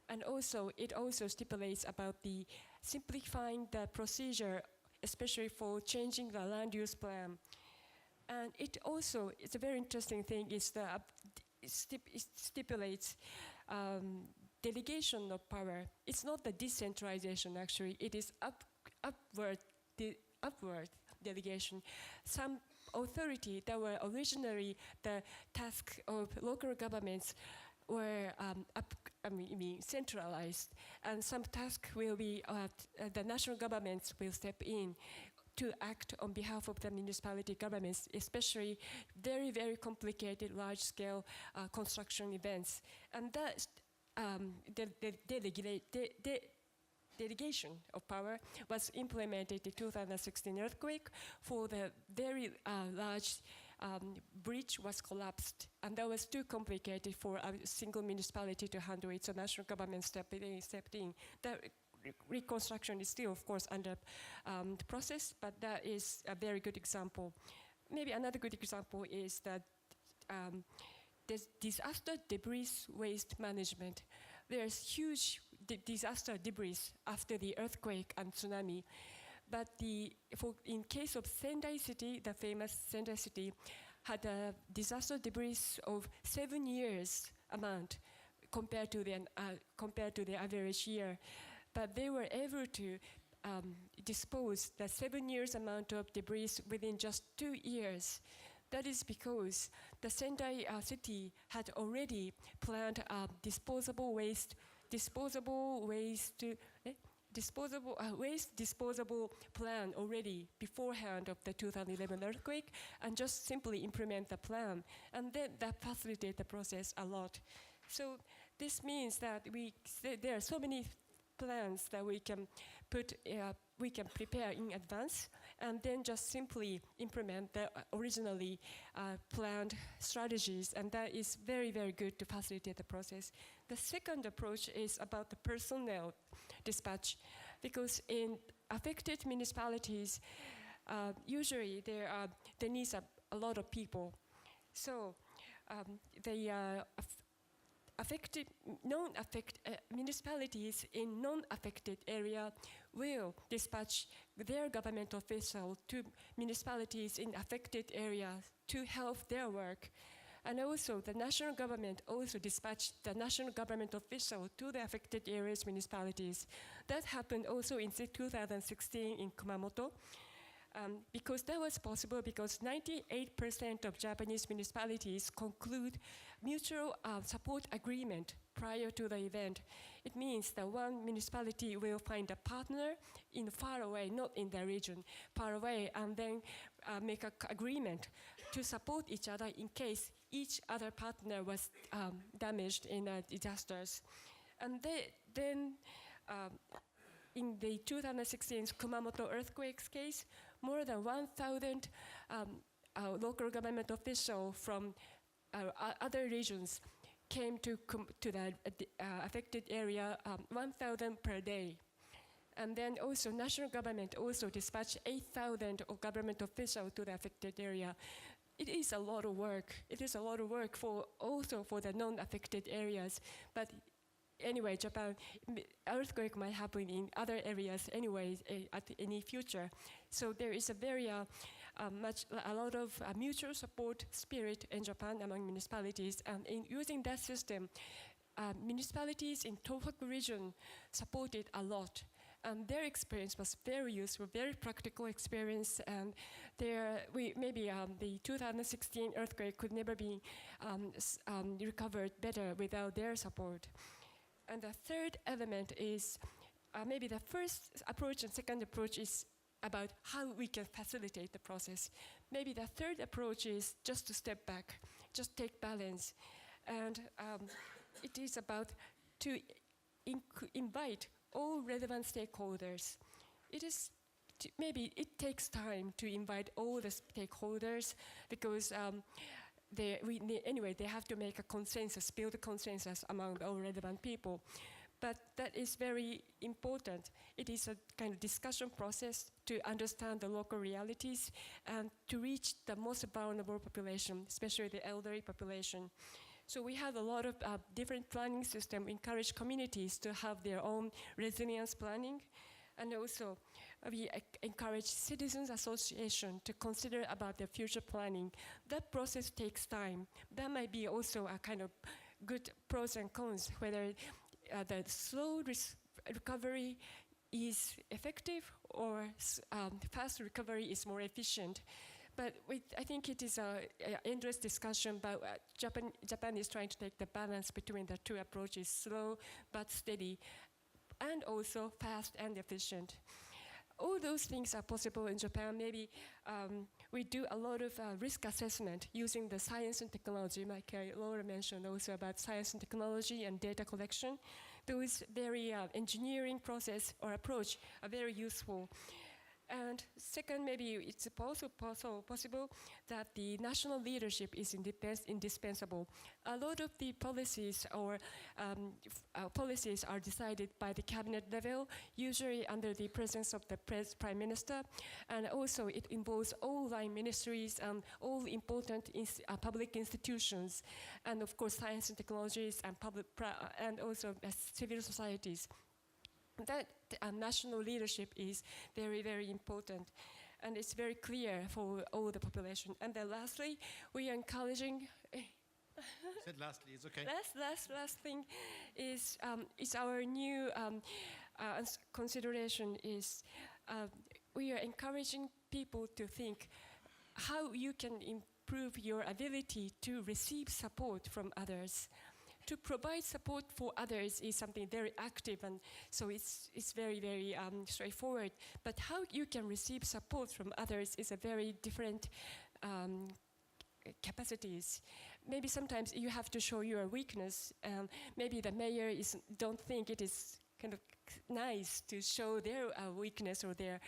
And also, it also stipulates about the simplifying the procedure, especially for changing the land use plan. And it also, it's a very interesting thing, is that it stipulates delegation of power. It's not the decentralization, actually. It is upward delegation. Some authority that were originally the task of local governments were centralized, and some tasks will be the national governments will step in to act on behalf of the municipality governments, especially very, very complicated large-scale construction events. And that delegation of power was implemented in 2016 earthquake for the very large bridge was collapsed, and that was too complicated for a single municipality to handle it, so national government stepped in. The reconstruction is still, of course, under the process, but that is a very good example. maybe another good example is that there's disaster debris waste management. There's huge disaster debris after the earthquake and tsunami. But in case of Sendai City, the famous Sendai City, had a disaster debris of 7 years amount compared to the average year. But they were able to dispose the 7 years amount of debris within just 2 years. That is because the Sendai city had already planned a disposable waste disposable plan already beforehand of the 2011 earthquake, and just simply implement the plan, and then that facilitates the process a lot. So this means that there are so many plans that we can prepare in advance, and then just simply implement the originally planned strategies, and that is very, very good to facilitate the process. The second approach is about the personnel dispatch, because in affected municipalities, usually there needs a lot of people. So municipalities in non-affected area will dispatch their government official to municipalities in affected areas to help their work. And also the national government also dispatched the national government official to the affected areas municipalities. That happened also in 2016 in Kumamoto. Because that was possible because 98% of Japanese municipalities conclude mutual support agreement prior to the event. It means that one municipality will find a partner in far away, not in the region, far away, and then make an agreement to support each other in case each other partner was damaged in disasters. And then in the 2016 Kumamoto earthquakes case, more than 1,000 local government officials from other regions came to the affected area, 1,000 per day. And then also national government also dispatched 8,000 government officials to the affected area. It is a lot of work. It is a lot of work also for the non-affected areas. But anyway, Japan, earthquake might happen in other areas anyway at any future. So there is a lot of mutual support spirit in Japan among municipalities, and in using that system, municipalities in Tohoku region supported a lot. And their experience was very useful, very practical experience, and maybe the 2016 earthquake could never be recovered better without their support. And the third element is maybe the first approach and second approach is about how we can facilitate the process. Maybe the third approach is just to step back, just take balance. And it is about to invite all relevant stakeholders. Maybe it takes time to invite all the stakeholders because they have to make a consensus, build a consensus among all relevant people. But that is very important. It is a kind of discussion process to understand the local realities and to reach the most vulnerable population, especially the elderly population. So we have a lot of different planning systems, encourage communities to have their own resilience planning. And also, we encourage citizens association to consider about their future planning. That process takes time. That might be also a kind of good pros and cons, whether the slow recovery is effective or fast recovery is more efficient. But I think it is an endless discussion, but Japan is trying to take the balance between the two approaches, slow but steady, and also fast and efficient. All those things are possible in Japan. Maybe we do a lot of risk assessment using the science and technology, like Laura mentioned also about science and technology and data collection. Those very engineering process or approach are very useful. And second, maybe it's also possible that the national leadership is indispensable. A lot of the policies or policies are decided by the cabinet level, usually under the presence of the prime minister, and also it involves all line ministries and all important public institutions, and of course science and technologies and and also civil societies. That national leadership is very, very important, and it's very clear for all the population. And then lastly, we are encouraging. Said lastly, it's okay. Last thing is our new consideration is we are encouraging people to think how you can improve your ability to receive support from others. To provide support for others is something very active, and so it's very, very straightforward. But how you can receive support from others is a very different capacities. Maybe sometimes you have to show your weakness. Maybe the mayor don't think it is kind of nice to show their weakness or their.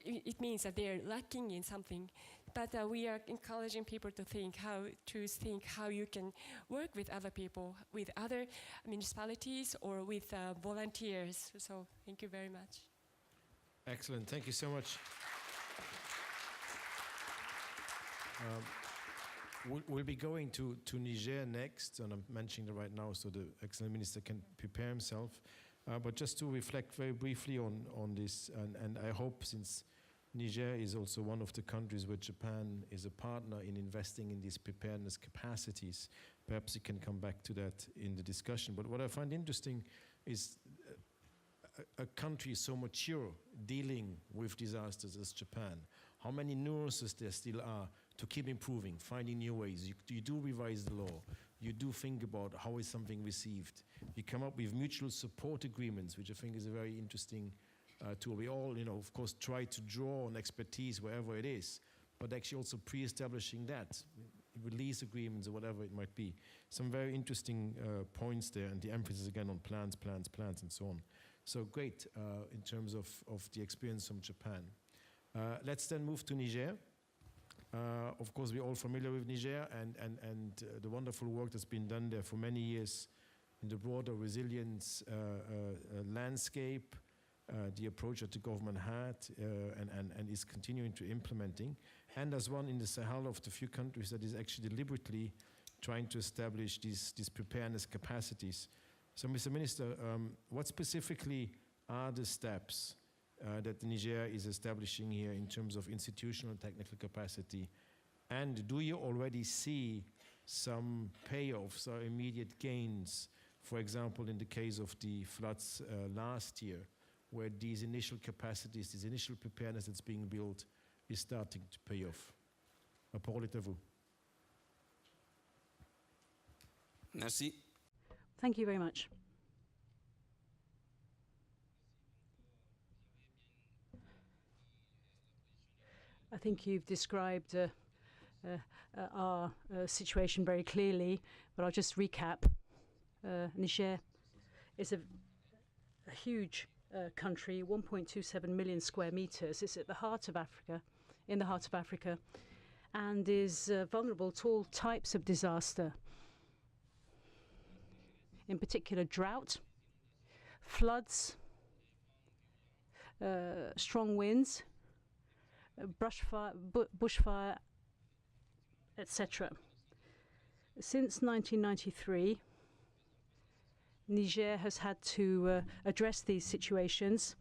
It means that they're lacking in something. But we are encouraging people to think how you can work with other people, with other municipalities or with volunteers. So thank you very much. Excellent. Thank you so much. We'll be going to Niger next, and I'm mentioning it right now so the excellent minister can prepare himself. But just to reflect very briefly on this, and I hope, since Niger is also one of the countries where Japan is a partner in investing in these preparedness capacities, perhaps you can come back to that in the discussion. But what I find interesting is a country so mature dealing with disasters as Japan, how many nuances there still are to keep improving, finding new ways. You do revise the law. You do think about how is something received. You come up with mutual support agreements, which I think is a very interesting tool. We all, of course, try to draw on expertise wherever it is, but actually also pre-establishing that, release agreements or whatever it might be. Some very interesting points there, and the emphasis again on plans, and so on. So great in terms of the experience from Japan. Let's then move to Niger. Of course, we're all familiar with Niger and the wonderful work that's been done there for many years in the broader resilience landscape, the approach that the government had and is continuing to implementing, and as one in the Sahel of the few countries that is actually deliberately trying to establish these preparedness capacities. So, Mr. Minister, what specifically are the steps that Niger is establishing here in terms of institutional and technical capacity? And do you already see some payoffs or immediate gains, for example, in the case of the floods last year, where these initial capacities, this initial preparedness that's being built is starting to pay off? La parole est à vous. Merci. Thank you very much. I think you've described our situation very clearly, but I'll just recap. Niger is a huge country, 1.27 million square meters. It's at the heart of Africa, in the heart of Africa, and is vulnerable to all types of disaster. In particular, drought, floods, strong winds, bushfire, etc. Since 1993, Niger has had to address these situations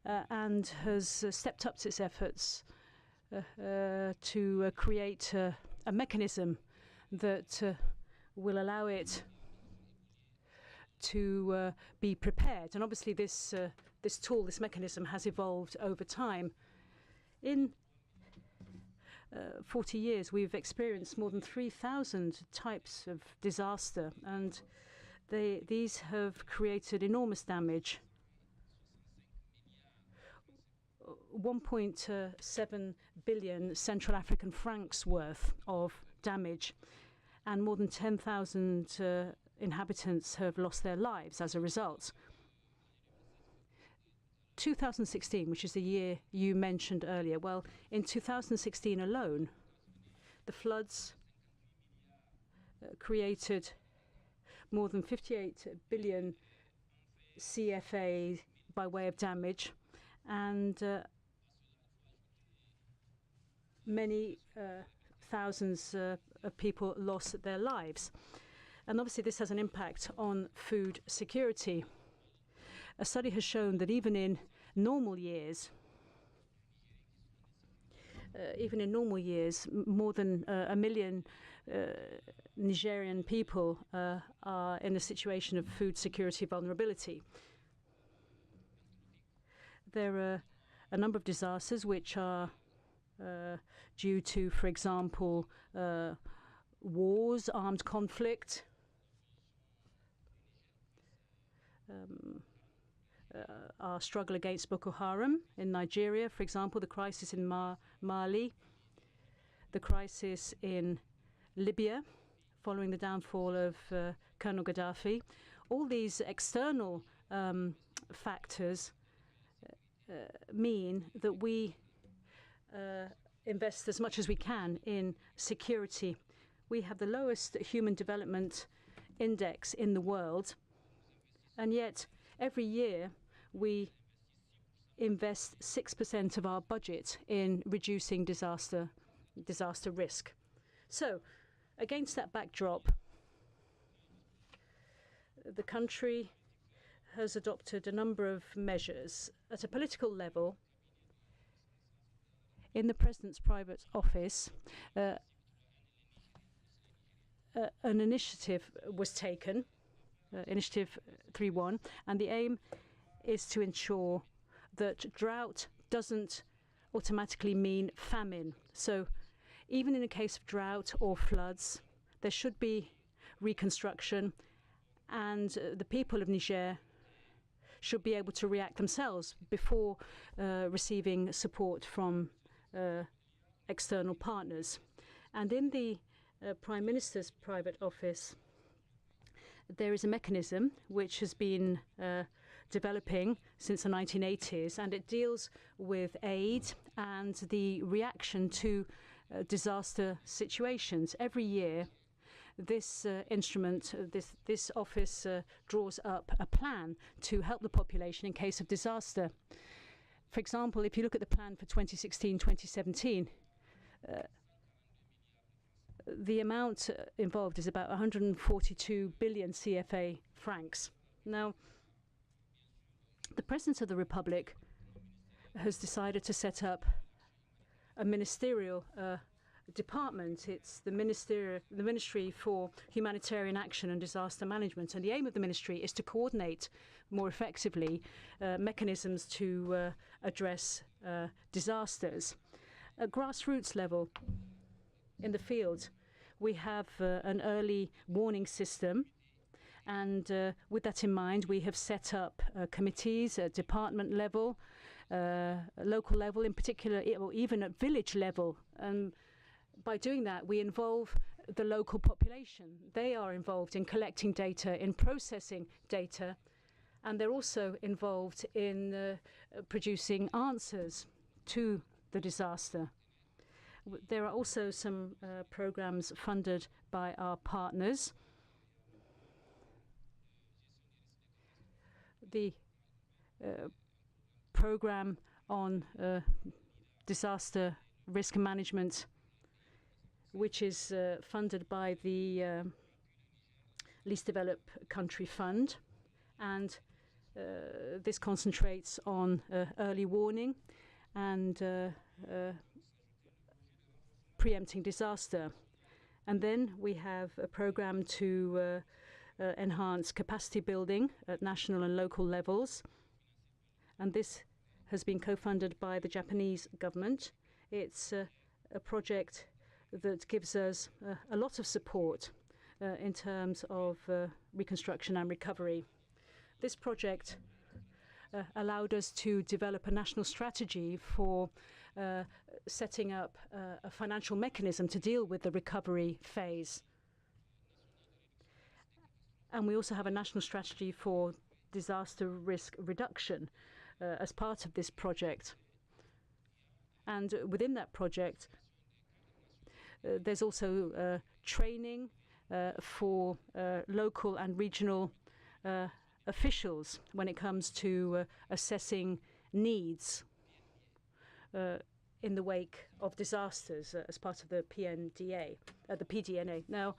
and has stepped up its efforts to create a mechanism that will allow it to be prepared. And obviously this tool, this mechanism, has evolved over time. In 40 years, we've experienced more than 3,000 types of disaster, and these have created enormous damage. 1.7 billion Central African francs worth of damage, and more than 10,000 inhabitants have lost their lives as a result. 2016, which is the year you mentioned earlier, well, in 2016 alone, the floods created more than 58 billion CFA by way of damage, and many thousands of people lost their lives. And obviously this has an impact on food security. A study has shown that even in normal years, more than 1 million Nigerian people are in a situation of food security vulnerability. There are a number of disasters which are due to, for example, wars, armed conflict, our struggle against Boko Haram in Nigeria, for example, the crisis in Mali, the crisis in Libya following the downfall of Colonel Gaddafi. All these external factors mean that we invest as much as we can in security. We have the lowest human development index in the world, and yet every year we invest 6% of our budget in reducing disaster risk. So, against that backdrop, the country has adopted a number of measures. At a political level, in the President's private office, an initiative was taken, Initiative 3.1, and the aim is to ensure that drought doesn't automatically mean famine. So even in a case of drought or floods, there should be reconstruction, and the people of Niger should be able to react themselves before receiving support from external partners. And in the Prime Minister's private office, there is a mechanism which has been developing since the 1980s, and it deals with aid and the reaction to disaster situations. Every year, this instrument, this office draws up a plan to help the population in case of disaster. For example, if you look at the plan for 2016-2017, the amount involved is about 142 billion CFA francs. Now, the President of the Republic has decided to set up a ministerial department. It's the Ministry for Humanitarian Action and Disaster Management, and the aim of the ministry is to coordinate more effectively mechanisms to address disasters. At grassroots level, in the field, we have an early warning system, and with that in mind, we have set up committees at department level, local level in particular, or even at village level. By doing that, we involve the local population. They are involved in collecting data, in processing data, and they're also involved in producing answers to the disaster. There are also some programs funded by our partners. The program on disaster risk management, which is funded by the Least Developed Country Fund, and this concentrates on early warning and preempting disaster. And then we have a program to enhance capacity building at national and local levels, and this has been co-funded by the Japanese government. It's a project that gives us a lot of support in terms of reconstruction and recovery. This project allowed us to develop a national strategy for setting up a financial mechanism to deal with the recovery phase. And we also have a national strategy for disaster risk reduction, as part of this project. And within that project, there's also training for local and regional officials when it comes to assessing needs in the wake of disasters as part of the PDNA. Now,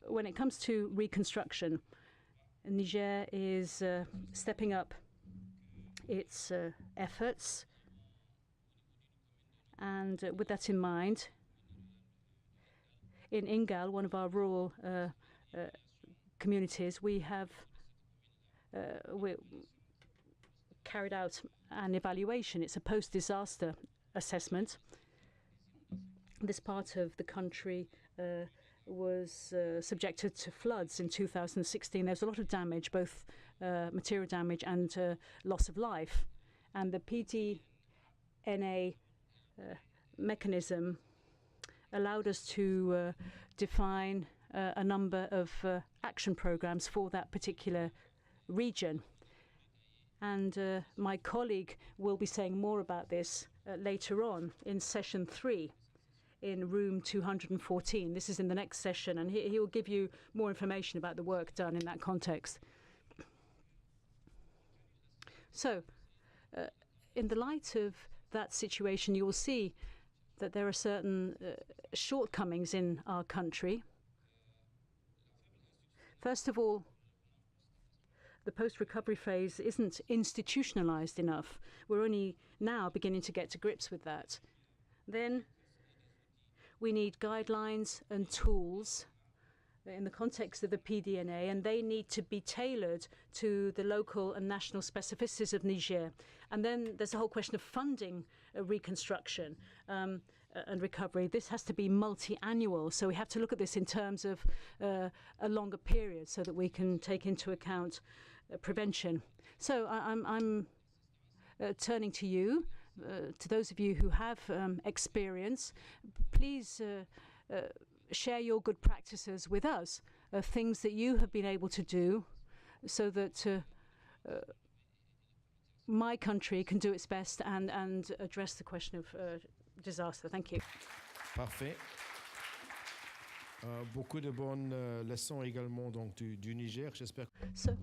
when it comes to reconstruction, Niger is stepping up its efforts, and with that in mind, in Ingal, one of our rural communities, we have carried out an evaluation. It's a post-disaster assessment. This part of the country was subjected to floods in 2016. There's a lot of damage, both material damage and loss of life. And the PDNA mechanism allowed us to define a number of action programs for that particular region. And my colleague will be saying more about this later on in session 3 in room 214. This is in the next session, and he will give you more information about the work done in that context. So, in the light of that situation, you will see that there are certain shortcomings in our country. First of all, the post-recovery phase isn't institutionalized enough. We're only now beginning to get to grips with that. Then we need guidelines and tools in the context of the PDNA, and they need to be tailored to the local and national specificities of Niger. And then there's the whole question of funding reconstruction and recovery. This has to be multi-annual, so we have to look at this in terms of a longer period so that we can take into account prevention. So I'm turning to you, to those of you who have experience. Please share your good practices with us, things that you have been able to do so that my country can do its best and address the question of disaster. Thank you. Parfait. Beaucoup de bonnes leçons également donc du Niger, j'espère. So,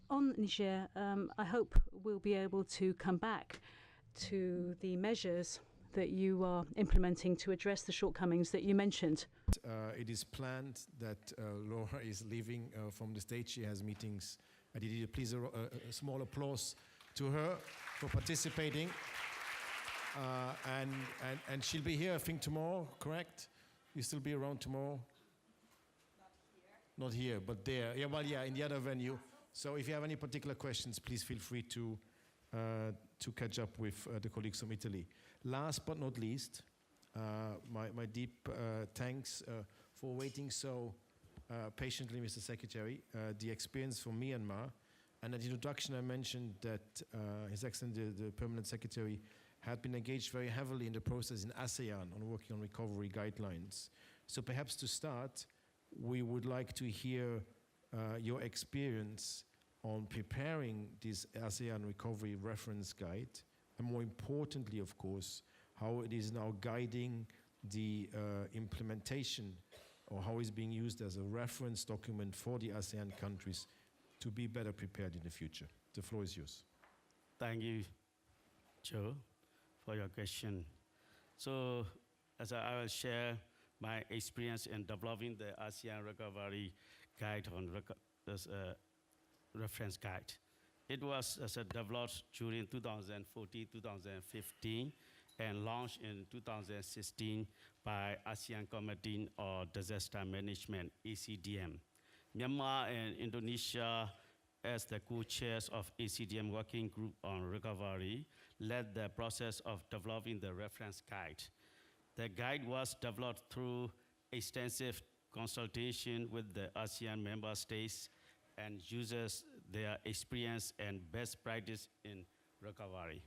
on Niger, I hope we'll be able to come back to the measures that you are implementing to address the shortcomings that you mentioned. It is planned that Laura is leaving from the stage. She has meetings. Please a small applause to her for participating. And she'll be here, I think, tomorrow, correct? You still be around tomorrow? Not here, but there. Yeah, well, yeah, in the other venue. So if you have any particular questions, please feel free to catch up with the colleagues from Italy. Last but not least, my deep thanks for waiting so patiently, Mr. Secretary. The experience from Myanmar, and at the introduction I mentioned that His Excellency, the Permanent Secretary, had been engaged very heavily in the process in Asean on working on recovery guidelines. So perhaps to start, we would like to hear your experience on preparing this ASEAN Recovery Reference Guide, and more importantly, of course, how it is now guiding the implementation, or how it's being used as a reference document for the ASEAN countries to be better prepared in the future. The floor is yours. Thank you, Joe, for your question. So, as I will share my experience in developing the ASEAN Recovery Guide on this reference guide. It was developed during 2014-2015 and launched in 2016 by ASEAN Committee on Disaster Management, ACDM. Myanmar and Indonesia, as the co-chairs of ACDM Working Group on Recovery, led the process of developing the reference guide. The guide was developed through extensive consultation with the ASEAN member states and uses their experience and best practice in recovery.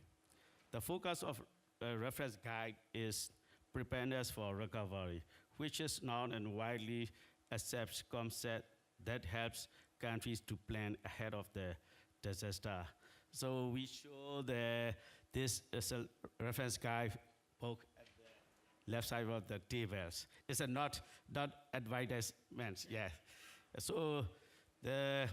The focus of the reference guide is preparedness for recovery, which is known and widely accepted concept that helps countries to plan ahead of the disaster. So we show this is a reference guide book at the left side of the tables. It's a not advertisement, yeah. So the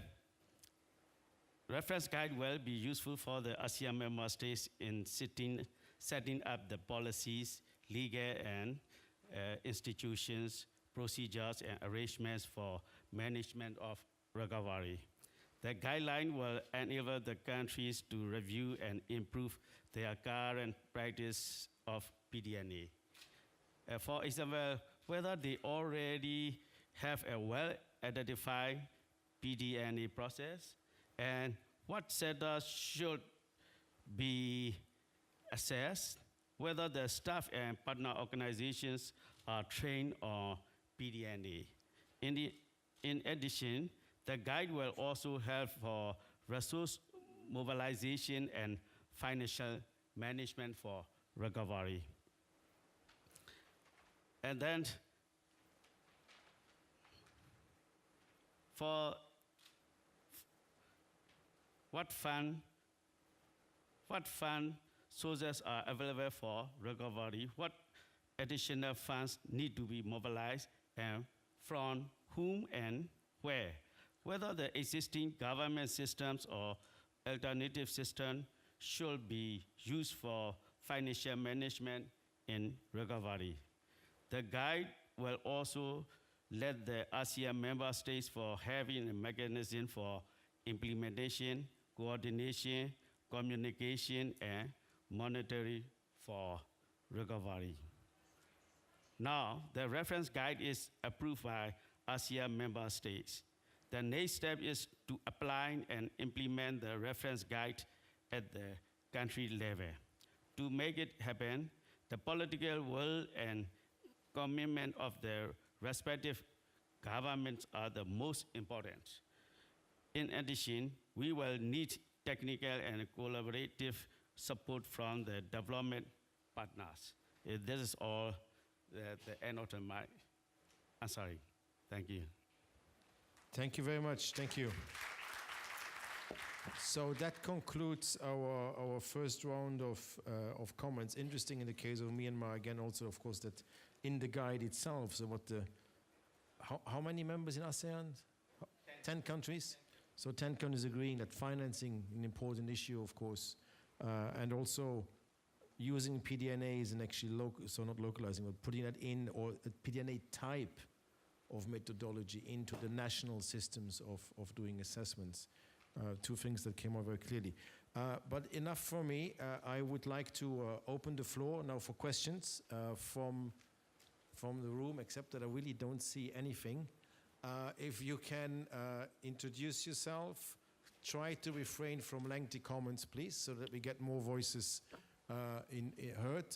reference guide will be useful for the ASEAN member states in setting up the policies, legal and institutions, procedures, and arrangements for management of recovery. The guideline will enable the countries to review and improve their current practice of PDNA. For example, whether they already have a well-identified PDNA process and what sectors should be assessed, whether the staff and partner organizations are trained on PDNA. In addition, the guide will also help for resource mobilization and financial management for recovery. And then for what fund sources are available for recovery, what additional funds need to be mobilized, and from whom and where, whether the existing government systems or alternative systems should be used for financial management in recovery. The guide will also let the ASEAN member states for having a mechanism for implementation, coordination, communication, and monitoring for recovery. Now, the reference guide is approved by ASEAN member states. The next step is to apply and implement the reference guide at the country level. To make it happen, the political will and commitment of the respective governments are the most important. In addition, we will need technical and collaborative support from the development partners. This is all the end of my, I'm sorry, thank you. Thank you very much, thank you. So that concludes our first round of comments. Interesting in the case of Myanmar, again, also, of course, that in the guide itself, so how many members in ASEAN? 10 countries? So 10 countries agreeing that financing an important issue, of course, and also using PDNAs and actually so not localizing, but putting that in, or a PDNA type of methodology into the national systems of doing assessments. Two things that came out very clearly. But enough for me. I would like to open the floor now for questions from the room, except that I really don't see anything. If you can introduce yourself, try to refrain from lengthy comments, please, so that we get more voices heard.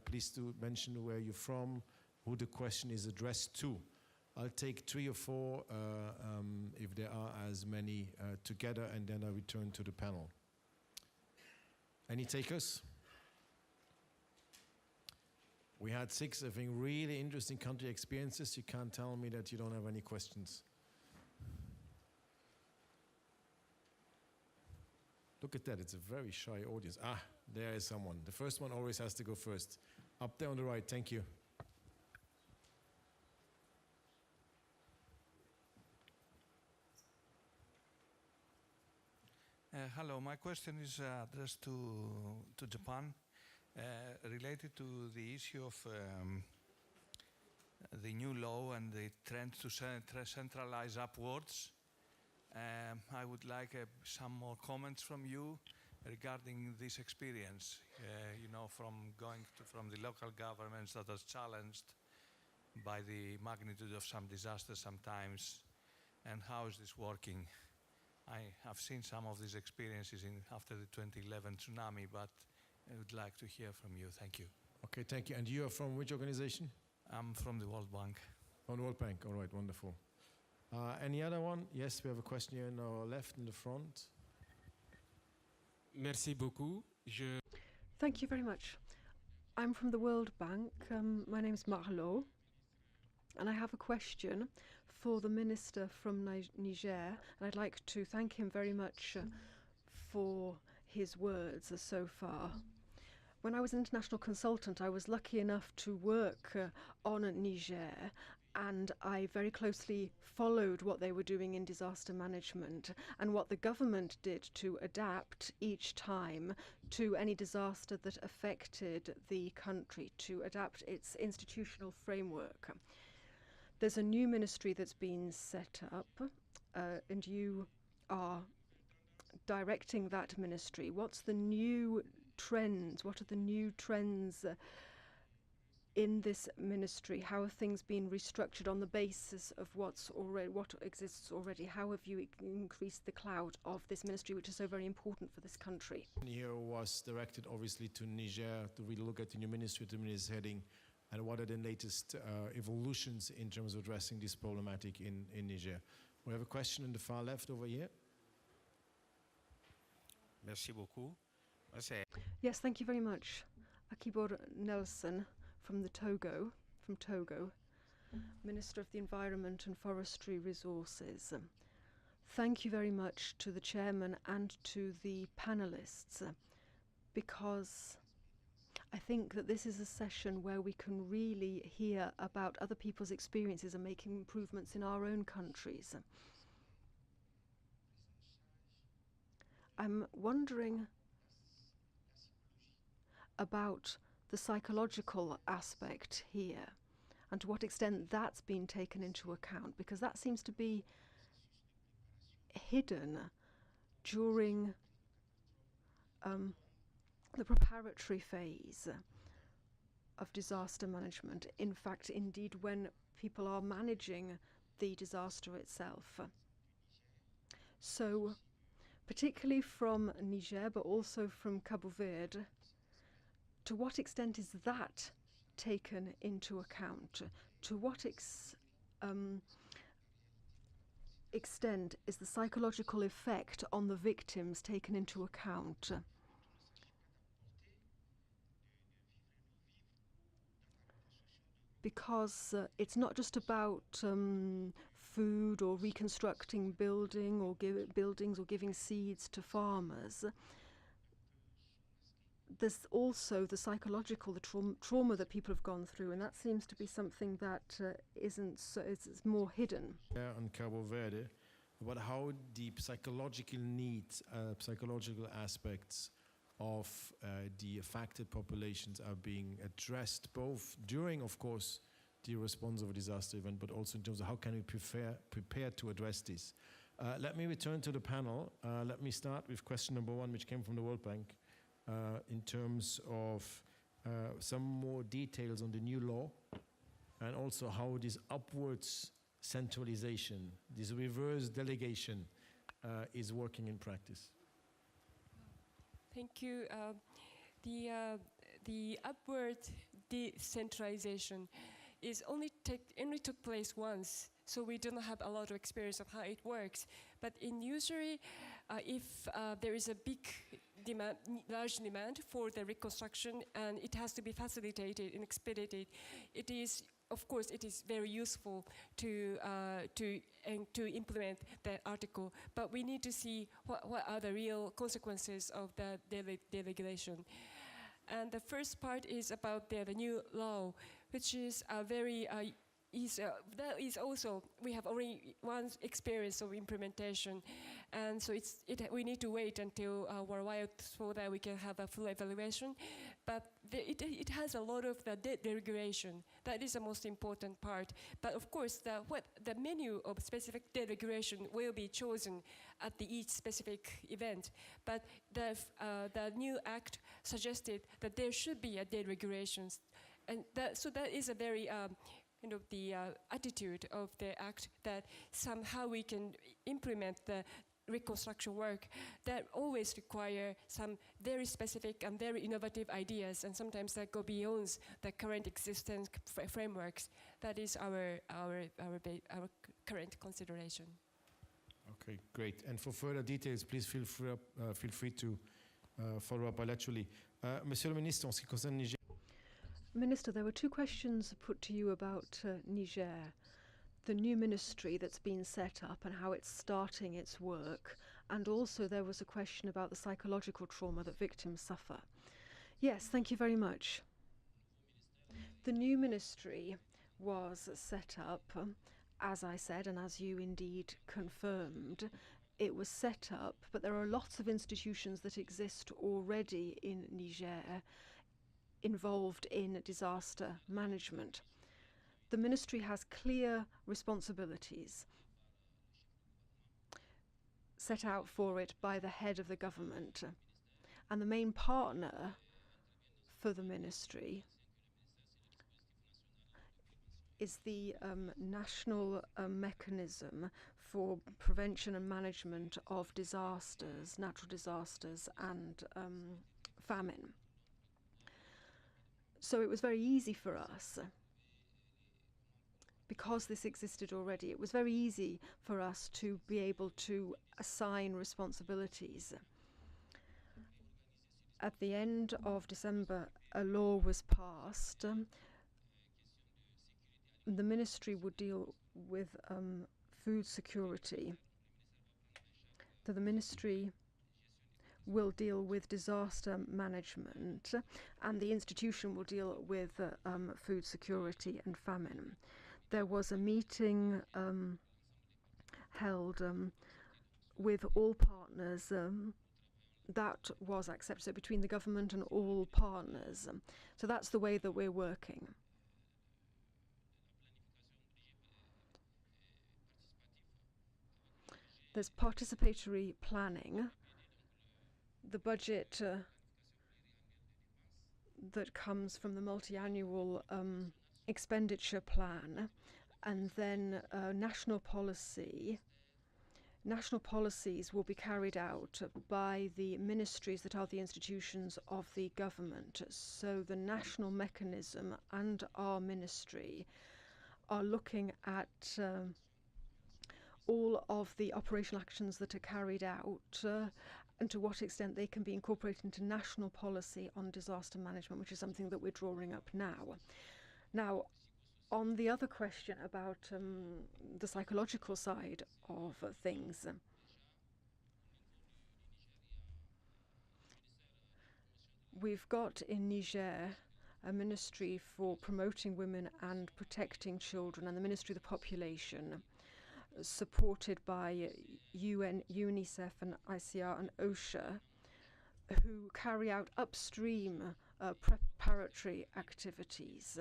Please do mention where you're from, who the question is addressed to. I'll take 3 or 4 if there are as many together, and then I return to the panel. Any takers? We had 6, I think, really interesting country experiences. You can't tell me that you don't have any questions. Look at that, it's a very shy audience. Ah, there is someone. The first one always has to go first. Up there on the right, thank you. Hello, my question is addressed to Japan, related to the issue of the new law and the trend to centralize upwards. I would like some more comments from you regarding this experience, you know, from the local governments that are challenged by the magnitude of some disasters sometimes, and how is this working? I have seen some of these experiences after the 2011 tsunami, but I would like to hear from you. Thank you. Okay, thank you. And you are from which organization? I'm from the World Bank. From the World Bank, all right, wonderful. Any other one? Yes, we have a question here on our left in the front. Merci beaucoup. Thank you very much. I'm from the World Bank. My name's Marlo, and I have a question for the Minister from Niger, and I'd like to thank him very much for his words so far. When I was an international consultant, I was lucky enough to work on Niger, and I very closely followed what they were doing in disaster management and what the government did to adapt each time to any disaster that affected the country, to adapt its institutional framework. There's a new ministry that's been set up, and you are directing that ministry. What's the new trends? What are the new trends in this ministry? How have things been restructured on the basis of what exists already? How have you increased the clout of this ministry, which is so very important for this country? Here was directed obviously to Niger to really look at the new ministry the minister is heading, and what are the latest evolutions in terms of addressing this problematic in Niger. We have a question in the far left over here. Merci beaucoup. Yes, thank you very much. Akibor Nelson from Togo, Minister of the Environment and Forestry Resources. Thank you very much to the chairman and to the panelists, because I think that this is a session where we can really hear about other people's experiences and making improvements in our own countries. I'm wondering about the psychological aspect here and to what extent that's been taken into account, because that seems to be hidden during the preparatory phase of disaster management. In fact, indeed, when people are managing the disaster itself. So, particularly from Niger, but also from Cabo Verde, to what extent is that taken into account? To what extent is the psychological effect on the victims taken into account? Because it's not just about food or reconstructing buildings or giving seeds to farmers. There's also the psychological, the trauma that people have gone through, and that seems to be something that isn't so, it's more hidden. On Cabo Verde, about how deep psychological needs, psychological aspects of the affected populations are being addressed, both during, of course, the response of a disaster event, but also in terms of how can we prepare to address this. Let me return to the panel. Let me start with question number one, which came from the World Bank, in terms of some more details on the new law, and also how this upwards centralization, this reverse delegation is working in practice. Thank you. The upward decentralization is only took place once, so we don't have a lot of experience of how it works. But in usually, if there is a big demand, large demand for the reconstruction, and it has to be facilitated and expedited, it is, of course, it is very useful to implement that article. But we need to see what are the real consequences of the deregulation. And the first part is about the new law, which is a very that is also, we have only one experience of implementation, and so we need to wait until a while so that we can have a full evaluation. But it has a lot of the deregulation. That is the most important part. But of course, the menu of specific deregulation will be chosen at each specific event. But the new act suggested that there should be a deregulation, and so that is a very the attitude of the act, that somehow we can implement the reconstruction work that always require some very specific and very innovative ideas, and sometimes that go beyond the current existing frameworks. That is our current consideration. Okay, great. And for further details, please feel free to follow up bilaterally. Monsieur le Ministre, en ce qui concerne Niger. Minister, there were two questions put to you about Niger, the new ministry that's been set up and how it's starting its work, And also there was a question about the psychological trauma that victims suffer. Yes, thank you very much. The new ministry was set up, as I said, and as you indeed confirmed. It was set up, but there are lots of institutions that exist already in Niger involved in disaster management. The ministry has clear responsibilities set out for it by the head of the government, and the main partner for the ministry is the national mechanism for prevention and management of disasters, natural disasters and famine. So it was very easy for us, because this existed already, it was very easy for us to be able to assign responsibilities. At the end of December, a law was passed. The ministry would deal with food security. So the ministry will deal with disaster management, and the institution will deal with food security and famine. There was a meeting held with all partners that was accepted, so between the government and all partners. So that's the way that we're working. There's participatory planning, the budget that comes from the multi-annual expenditure plan, and then national policy. National policies will be carried out by the ministries that are the institutions of the government. So the national mechanism and our ministry are looking at all of the operational actions that are carried out and to what extent they can be incorporated into national policy on disaster management, which is something that we're drawing up now. Now, on the other question about the psychological side of things, we've got in Niger a ministry for promoting women and protecting children, and the Ministry of the Population, supported by UN, UNICEF and ICR and OSHA, who carry out upstream preparatory activities,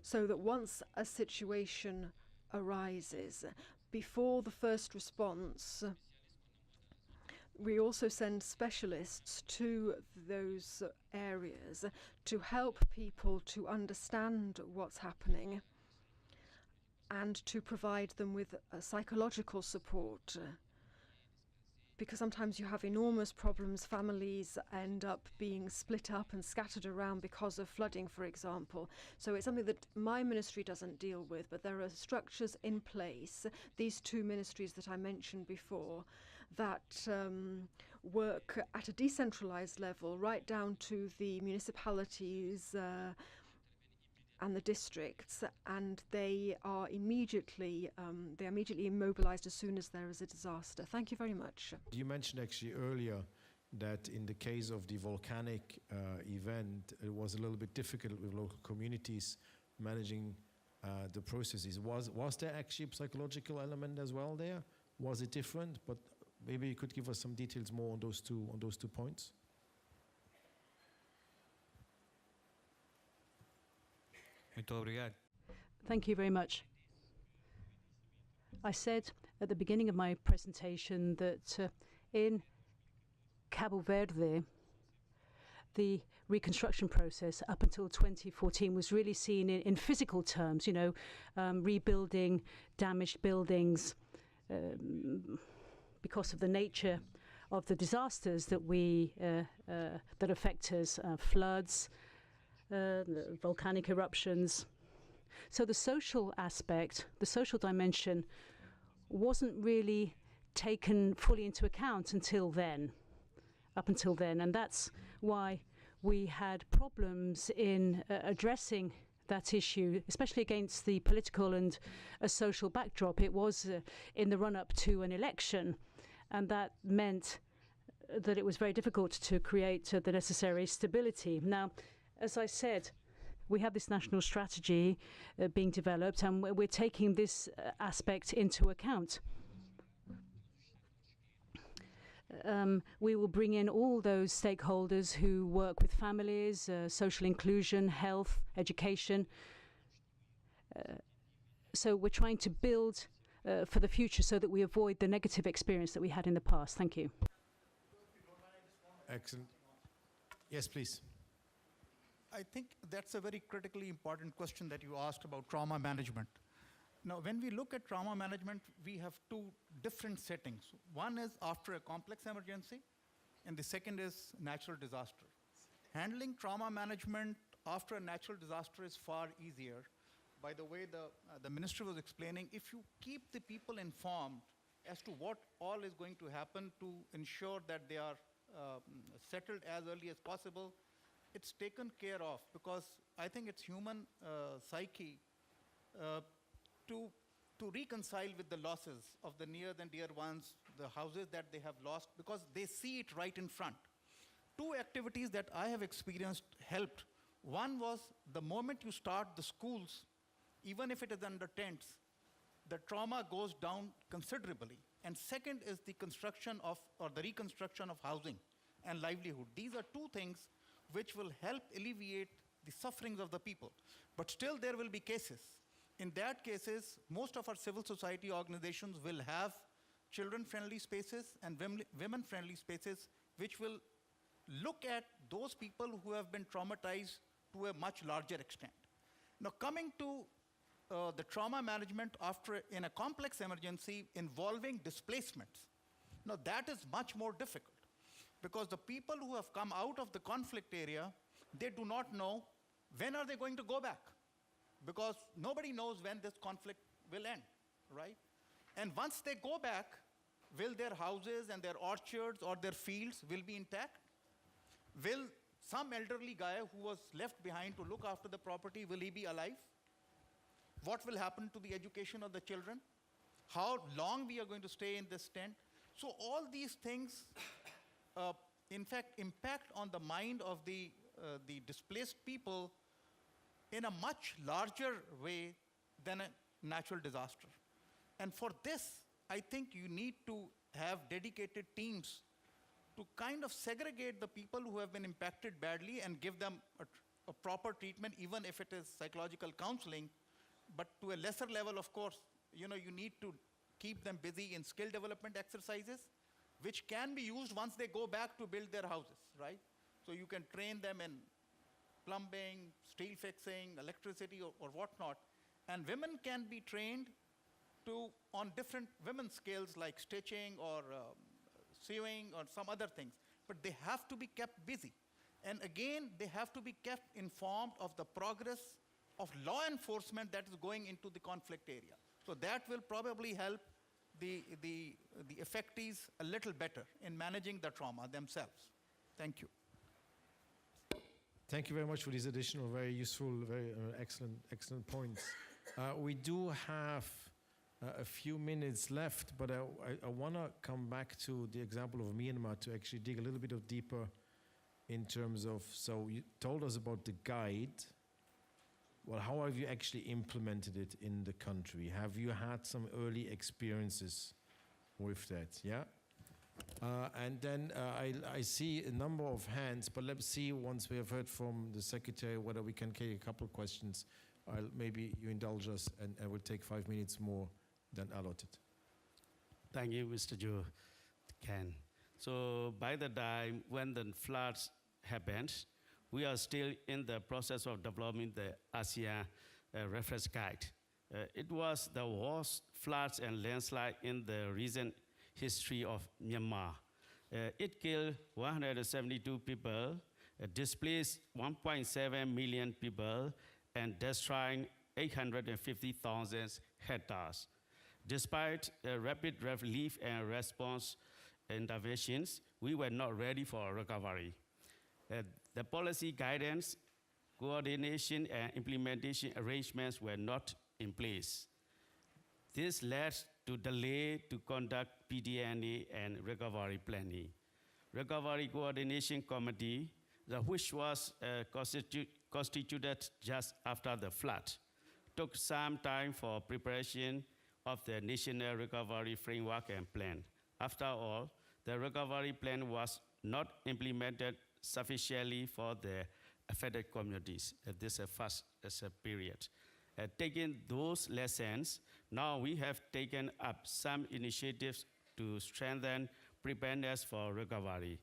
so that once a situation arises, before the first response, we also send specialists to those areas to help people to understand what's happening and to provide them with psychological support. Because sometimes you have enormous problems. Families end up being split up and scattered around because of flooding, for example. So it's something that my ministry doesn't deal with, but there are structures in place, these two ministries that I mentioned before, that work at a decentralized level, right down to the municipalities and the districts, and they are immediately immobilized as soon as there is a disaster. Thank you very much. You mentioned actually earlier that in the case of the volcanic event, it was a little bit difficult with local communities managing the processes. Was there actually a psychological element as well there? Was it different? But maybe you could give us some details more on those two points. Muito obrigado. Thank you very much. I said at the beginning of my presentation that in Cabo Verde, the reconstruction process up until 2014 was really seen in physical terms, rebuilding damaged buildings because of the nature of the disasters that affect us, floods, volcanic eruptions. So the social aspect, the social dimension, wasn't really taken fully into account up until then. And that's why we had problems in addressing that issue, especially against the political and social backdrop. It was in the run-up to an election. and that meant that it was very difficult to create the necessary stability. Now, as I said, we have this national strategy being developed, and we're taking this aspect into account. We will bring in all those stakeholders who work with families, social inclusion, health, education. So we're trying to build for the future so that we avoid the negative experience that we had in the past. Thank you. Excellent. Yes, please. I think that's a very critically important question that you asked about trauma management. Now, when we look at trauma management, we have two different settings. One is after a complex emergency, and the second is natural disaster. Handling trauma management after a natural disaster is far easier. By the way, the minister was explaining, if you keep the people informed as to what all is going to happen to ensure that they are settled as early as possible, it's taken care of, because I think it's human psyche to reconcile with the losses of the near and dear ones, the houses that they have lost, because they see it right in front. Two activities that I have experienced helped. One was the moment you start the schools, even if it is under tents, the trauma goes down considerably. And second is the construction of, or the reconstruction of housing and livelihood. These are two things which will help alleviate the sufferings of the people. But still there will be cases. In that cases, most of our civil society organizations will have children-friendly spaces and women-friendly spaces, which will look at those people who have been traumatized to a much larger extent. Now, coming to the trauma management in a complex emergency involving displacements. Now, that is much more difficult, because the people who have come out of the conflict area, they do not know when are they going to go back, because nobody knows when this conflict will end, right? And once they go back, will their houses and their orchards or their fields will be intact? Will some elderly guy who was left behind to look after the property, will he be alive? What will happen to the education of the children? How long we are going to stay in this tent? So all these things, in fact, impact on the mind of the displaced people in a much larger way than a natural disaster. And for this, I think you need to have dedicated teams to kind of segregate the people who have been impacted badly and give them a proper treatment, even if it is psychological counseling. But to a lesser level, of course, you need to keep them busy in skill development exercises, which can be used once they go back to build their houses, right? So you can train them in plumbing, steel fixing, electricity, or whatnot. And women can be trained on different women's skills like stitching or sewing or some other things. But they have to be kept busy. And again, they have to be kept informed of the progress of law enforcement that is going into the conflict area. So that will probably help the effectees a little better in managing the trauma themselves. Thank you. Thank you very much for these additional, very useful, very excellent points. We do have a few minutes left, but I want to come back to the example of Myanmar to actually dig a little bit deeper in terms of, so you told us about the guide. Well, how have you actually implemented it in the country? Have you had some early experiences with that? Yeah? And then I see a number of hands, but let's see once we have heard from the Secretary whether we can take a couple of questions. Maybe you indulge us, and I will take 5 minutes more than allotted. Thank you, Mr. Joe. So by the time when the floods happened, we are still in the process of developing the Asean reference guide. It was the worst floods and landslide in the recent history of Myanmar. It killed 172 people, displaced 1.7 million people, and destroyed 850,000 hectares. Despite rapid relief and response interventions, we were not ready for recovery. The policy guidance, coordination, and implementation arrangements were not in place. This led to delay to conduct PDNA and recovery planning. Recovery Coordination Committee, which was constituted just after the flood, took some time for preparation of the National Recovery Framework and Plan. After all, the recovery plan was not implemented sufficiently for the affected communities at this first period. Taking those lessons, now we have taken up some initiatives to strengthen preparedness for recovery.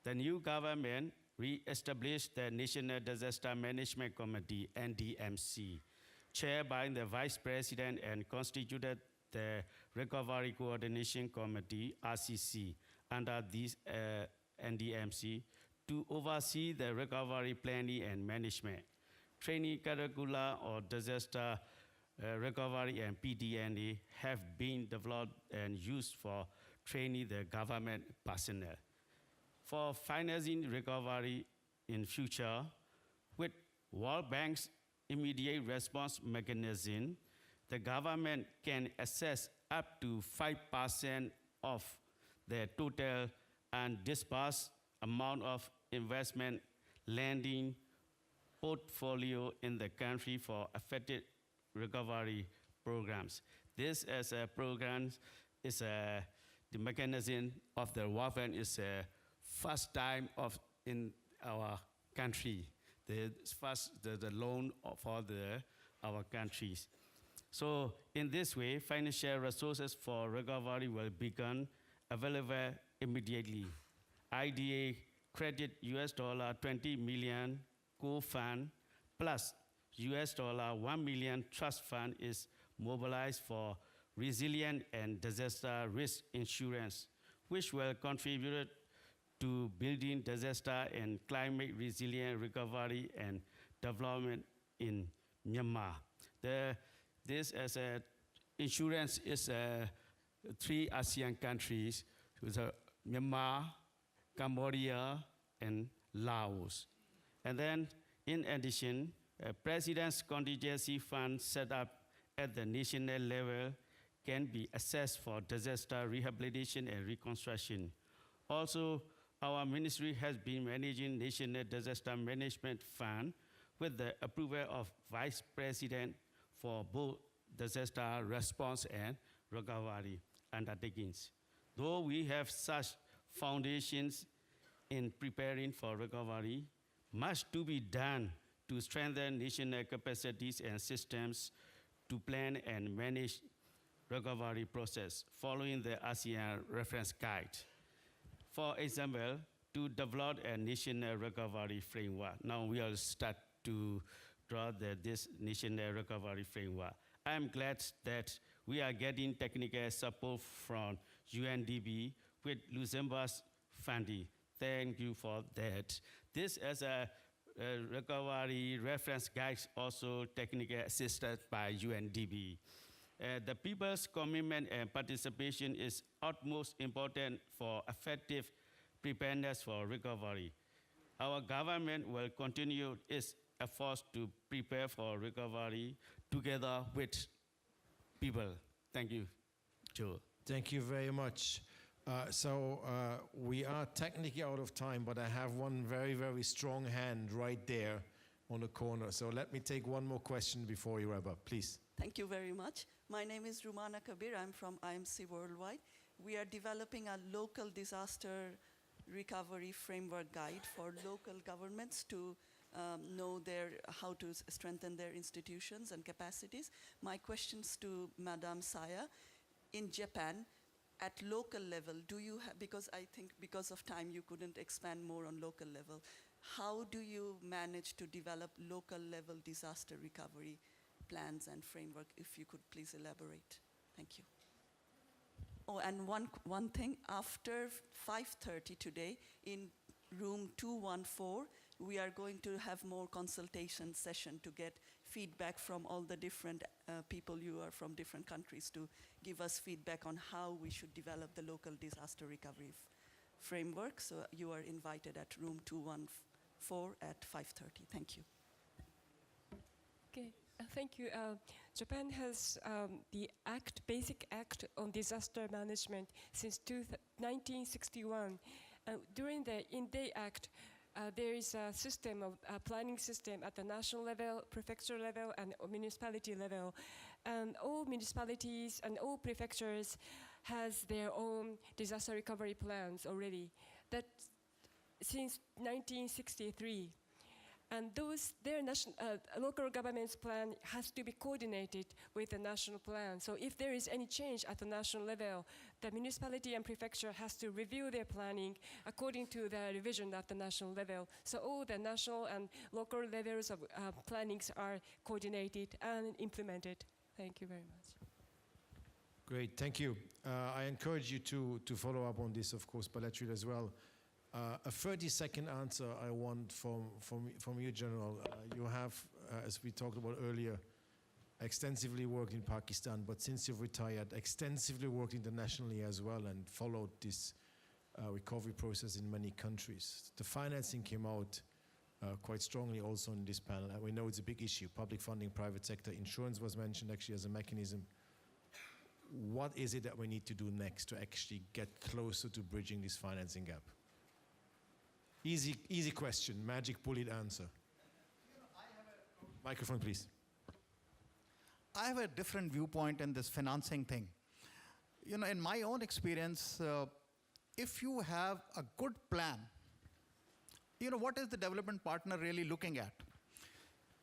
The new government re-established the National Disaster Management Committee, NDMC, chaired by the Vice President, and constituted the Recovery Coordination Committee, RCC, under this NDMC to oversee the recovery planning and management. Training curricula or disaster recovery and PDNA have been developed and used for training the government personnel. For financing recovery in future, with World Bank's immediate response mechanism, the government can assess up to 5% of the total and disbursed amount of investment lending portfolio in the country for affected recovery programs. This as a program is the mechanism of the World Bank is a first time in our country. The loan for our countries. So in this way, financial resources for recovery will become available immediately. IDA credit $20 million co-fund plus $1 million trust fund is mobilized for resilient and disaster risk insurance, which will contribute to building disaster and climate resilient recovery and development in Myanmar. This as a insurance is 3 ASEAN countries, with Myanmar, Cambodia, and Laos. And then, in addition, President's contingency fund set up at the national level can be assessed for disaster rehabilitation and reconstruction. Also, our ministry has been managing National Disaster Management Fund with the approval of Vice President for both disaster response and recovery undertakings. Though we have such foundations in preparing for recovery, much to be done to strengthen national capacities and systems to plan and manage recovery process following the ASEAN reference guide. For example, to develop a national recovery framework. Now we will start to draw this national recovery framework. I am glad that we are getting technical support from UNDP with Luxembourg's funding. Thank you for that. This as a recovery reference guide, also technical assistance by UNDP. The people's commitment and participation is utmost important for effective preparedness for recovery. Our government will continue its efforts to prepare for recovery together with people. Thank you, Joe. Thank you very much. We are technically out of time, but I have one very, very strong hand right there on the corner. So let me take one more question before you wrap up, please. Thank you very much. My name is Rumana Kabir. I'm from IMC Worldwide. We are developing a local disaster recovery framework guide for local governments to know how to strengthen their institutions and capacities. My questions to Madame Saya, in Japan, at local level, do you have, because I think because of time you couldn't expand more on local level, how do you manage to develop local level disaster recovery plans and framework? If you could please elaborate. Thank you. Oh, and one thing, after 5:30 today in room 214, we are going to have more consultation session to get feedback from all the different people you are from different countries to give us feedback on how we should develop the local disaster recovery framework. So you are invited at room 214 at 5:30. Thank you. Okay, thank you. Japan has the Basic Act on Disaster Management since 1961. During the In-Day Act, there is a system of planning system at the national level, prefecture level, and municipality level. And all municipalities and all prefectures has their own disaster recovery plans already. That since 1963. And their local government's plan has to be coordinated with the national plan. So if there is any change at the national level, the municipality and prefecture has to review their planning according to the revision at the national level. So all the national and local levels of plannings are coordinated and implemented. Thank you very much. Great, thank you. I encourage you to follow up on this, of course, bilaterally as well. A 30-second answer I want from you, General. You have, as we talked about earlier, extensively worked in Pakistan, but since you've retired, extensively worked internationally as well and followed this recovery process in many countries. The financing came out quite strongly also in this panel. We know it's a big issue. Public funding, private sector, insurance was mentioned actually as a mechanism. What is it that we need to do next to actually get closer to bridging this financing gap? Easy question, magic bullet answer. Microphone, please. I have a different viewpoint in this financing thing. In my own experience, if you have a good plan, what is the development partner really looking at?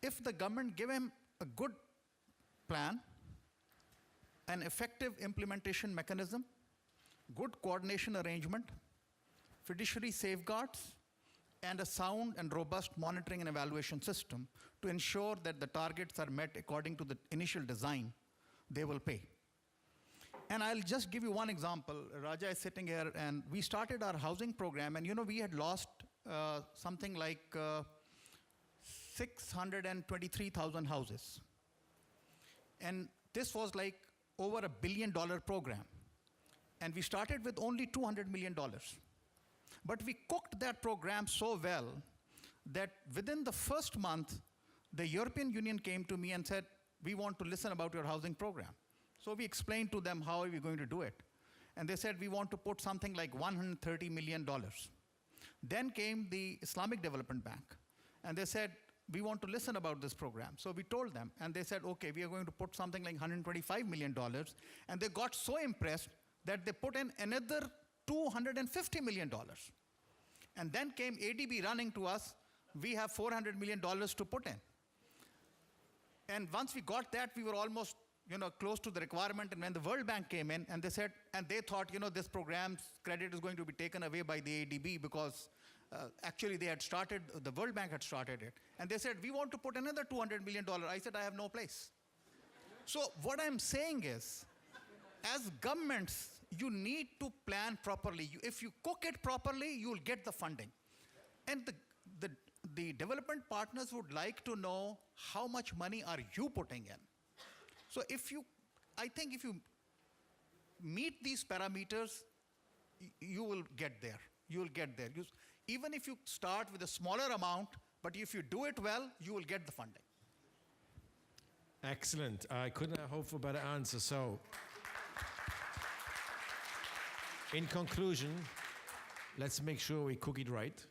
If the government give him a good plan, an effective implementation mechanism, good coordination arrangement, fiduciary safeguards, and a sound and robust monitoring and evaluation system to ensure that the targets are met according to the initial design, they will pay. And I'll just give you one example. Raja is sitting here, and we started our housing program, and we had lost something like 623,000 houses. And this was like over $1 billion program. And we started with only $200 million. But we cooked that program so well that within the first month, the European Union came to me and said, we want to listen about your housing program. So we explained to them how are we going to do it. And they said, we want to put something like $130 million. Then came the Islamic Development Bank. And they said, we want to listen about this program. So we told them, and they said, okay, we are going to put something like $125 million. And they got so impressed that they put in another $250 million. And then came ADB running to us, we have $400 million to put in. And once we got that, we were almost close to the requirement. And when the World Bank came in, and they said, and they thought, this program's credit is going to be taken away by the ADB because actually they had started, the World Bank had started it. And they said, we want to put another $200 million. I said, I have no place. So what I'm saying is, as governments, you need to plan properly. If you cook it properly, you'll get the funding. And the development partners would like to know how much money are you putting in. So I think if you meet these parameters, you will get there. You will get there. Even if you start with a smaller amount, but if you do it well, you will get the funding. Excellent. I couldn't hope for a better answer. So, in conclusion, let's make sure we cook it right.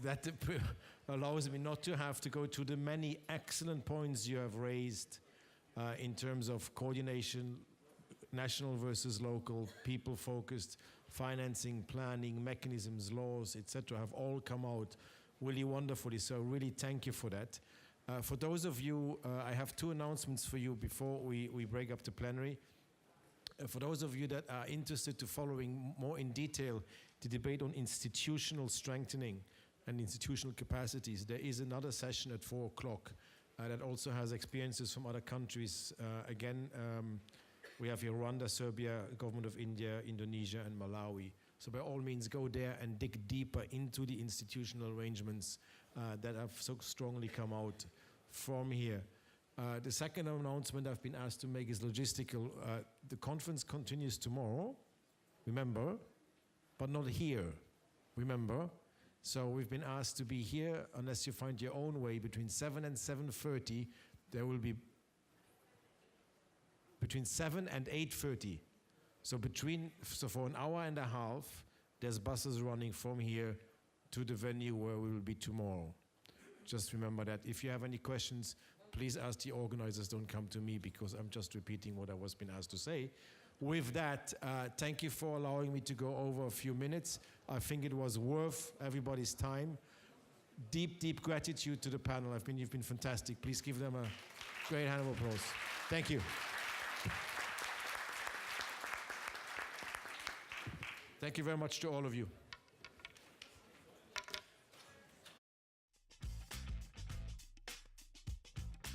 That allows me not to have to go to the many excellent points you have raised in terms of coordination, national versus local, people-focused, financing, planning, mechanisms, laws, etc. have all come out really wonderfully. So really thank you for that. For those of you, I have two announcements for you before we break up the plenary. For those of you that are interested to following more in detail the debate on institutional strengthening and institutional capacities, there is another session at 4 o'clock that also has experiences from other countries. We have here Rwanda, Serbia, Government of India, Indonesia, and Malawi. So by all means, go there and dig deeper into the institutional arrangements that have so strongly come out from here. The second announcement I've been asked to make is logistical. The conference continues tomorrow, remember, but not here, remember. So we've been asked to be here, unless you find your own way, between 7 and 7:30. there will be between 7 and 8:30. So for an hour and a half, there's buses running from here to the venue where we will be tomorrow. Just remember that. If you have any questions, please ask the organizers. Don't come to me because I'm just repeating what I was been asked to say. With that, thank you for allowing me to go over a few minutes. I think it was worth everybody's time. Deep, deep gratitude to the panel. You've been fantastic. Please give them a great hand of applause. Thank you. Thank you very much to all of you.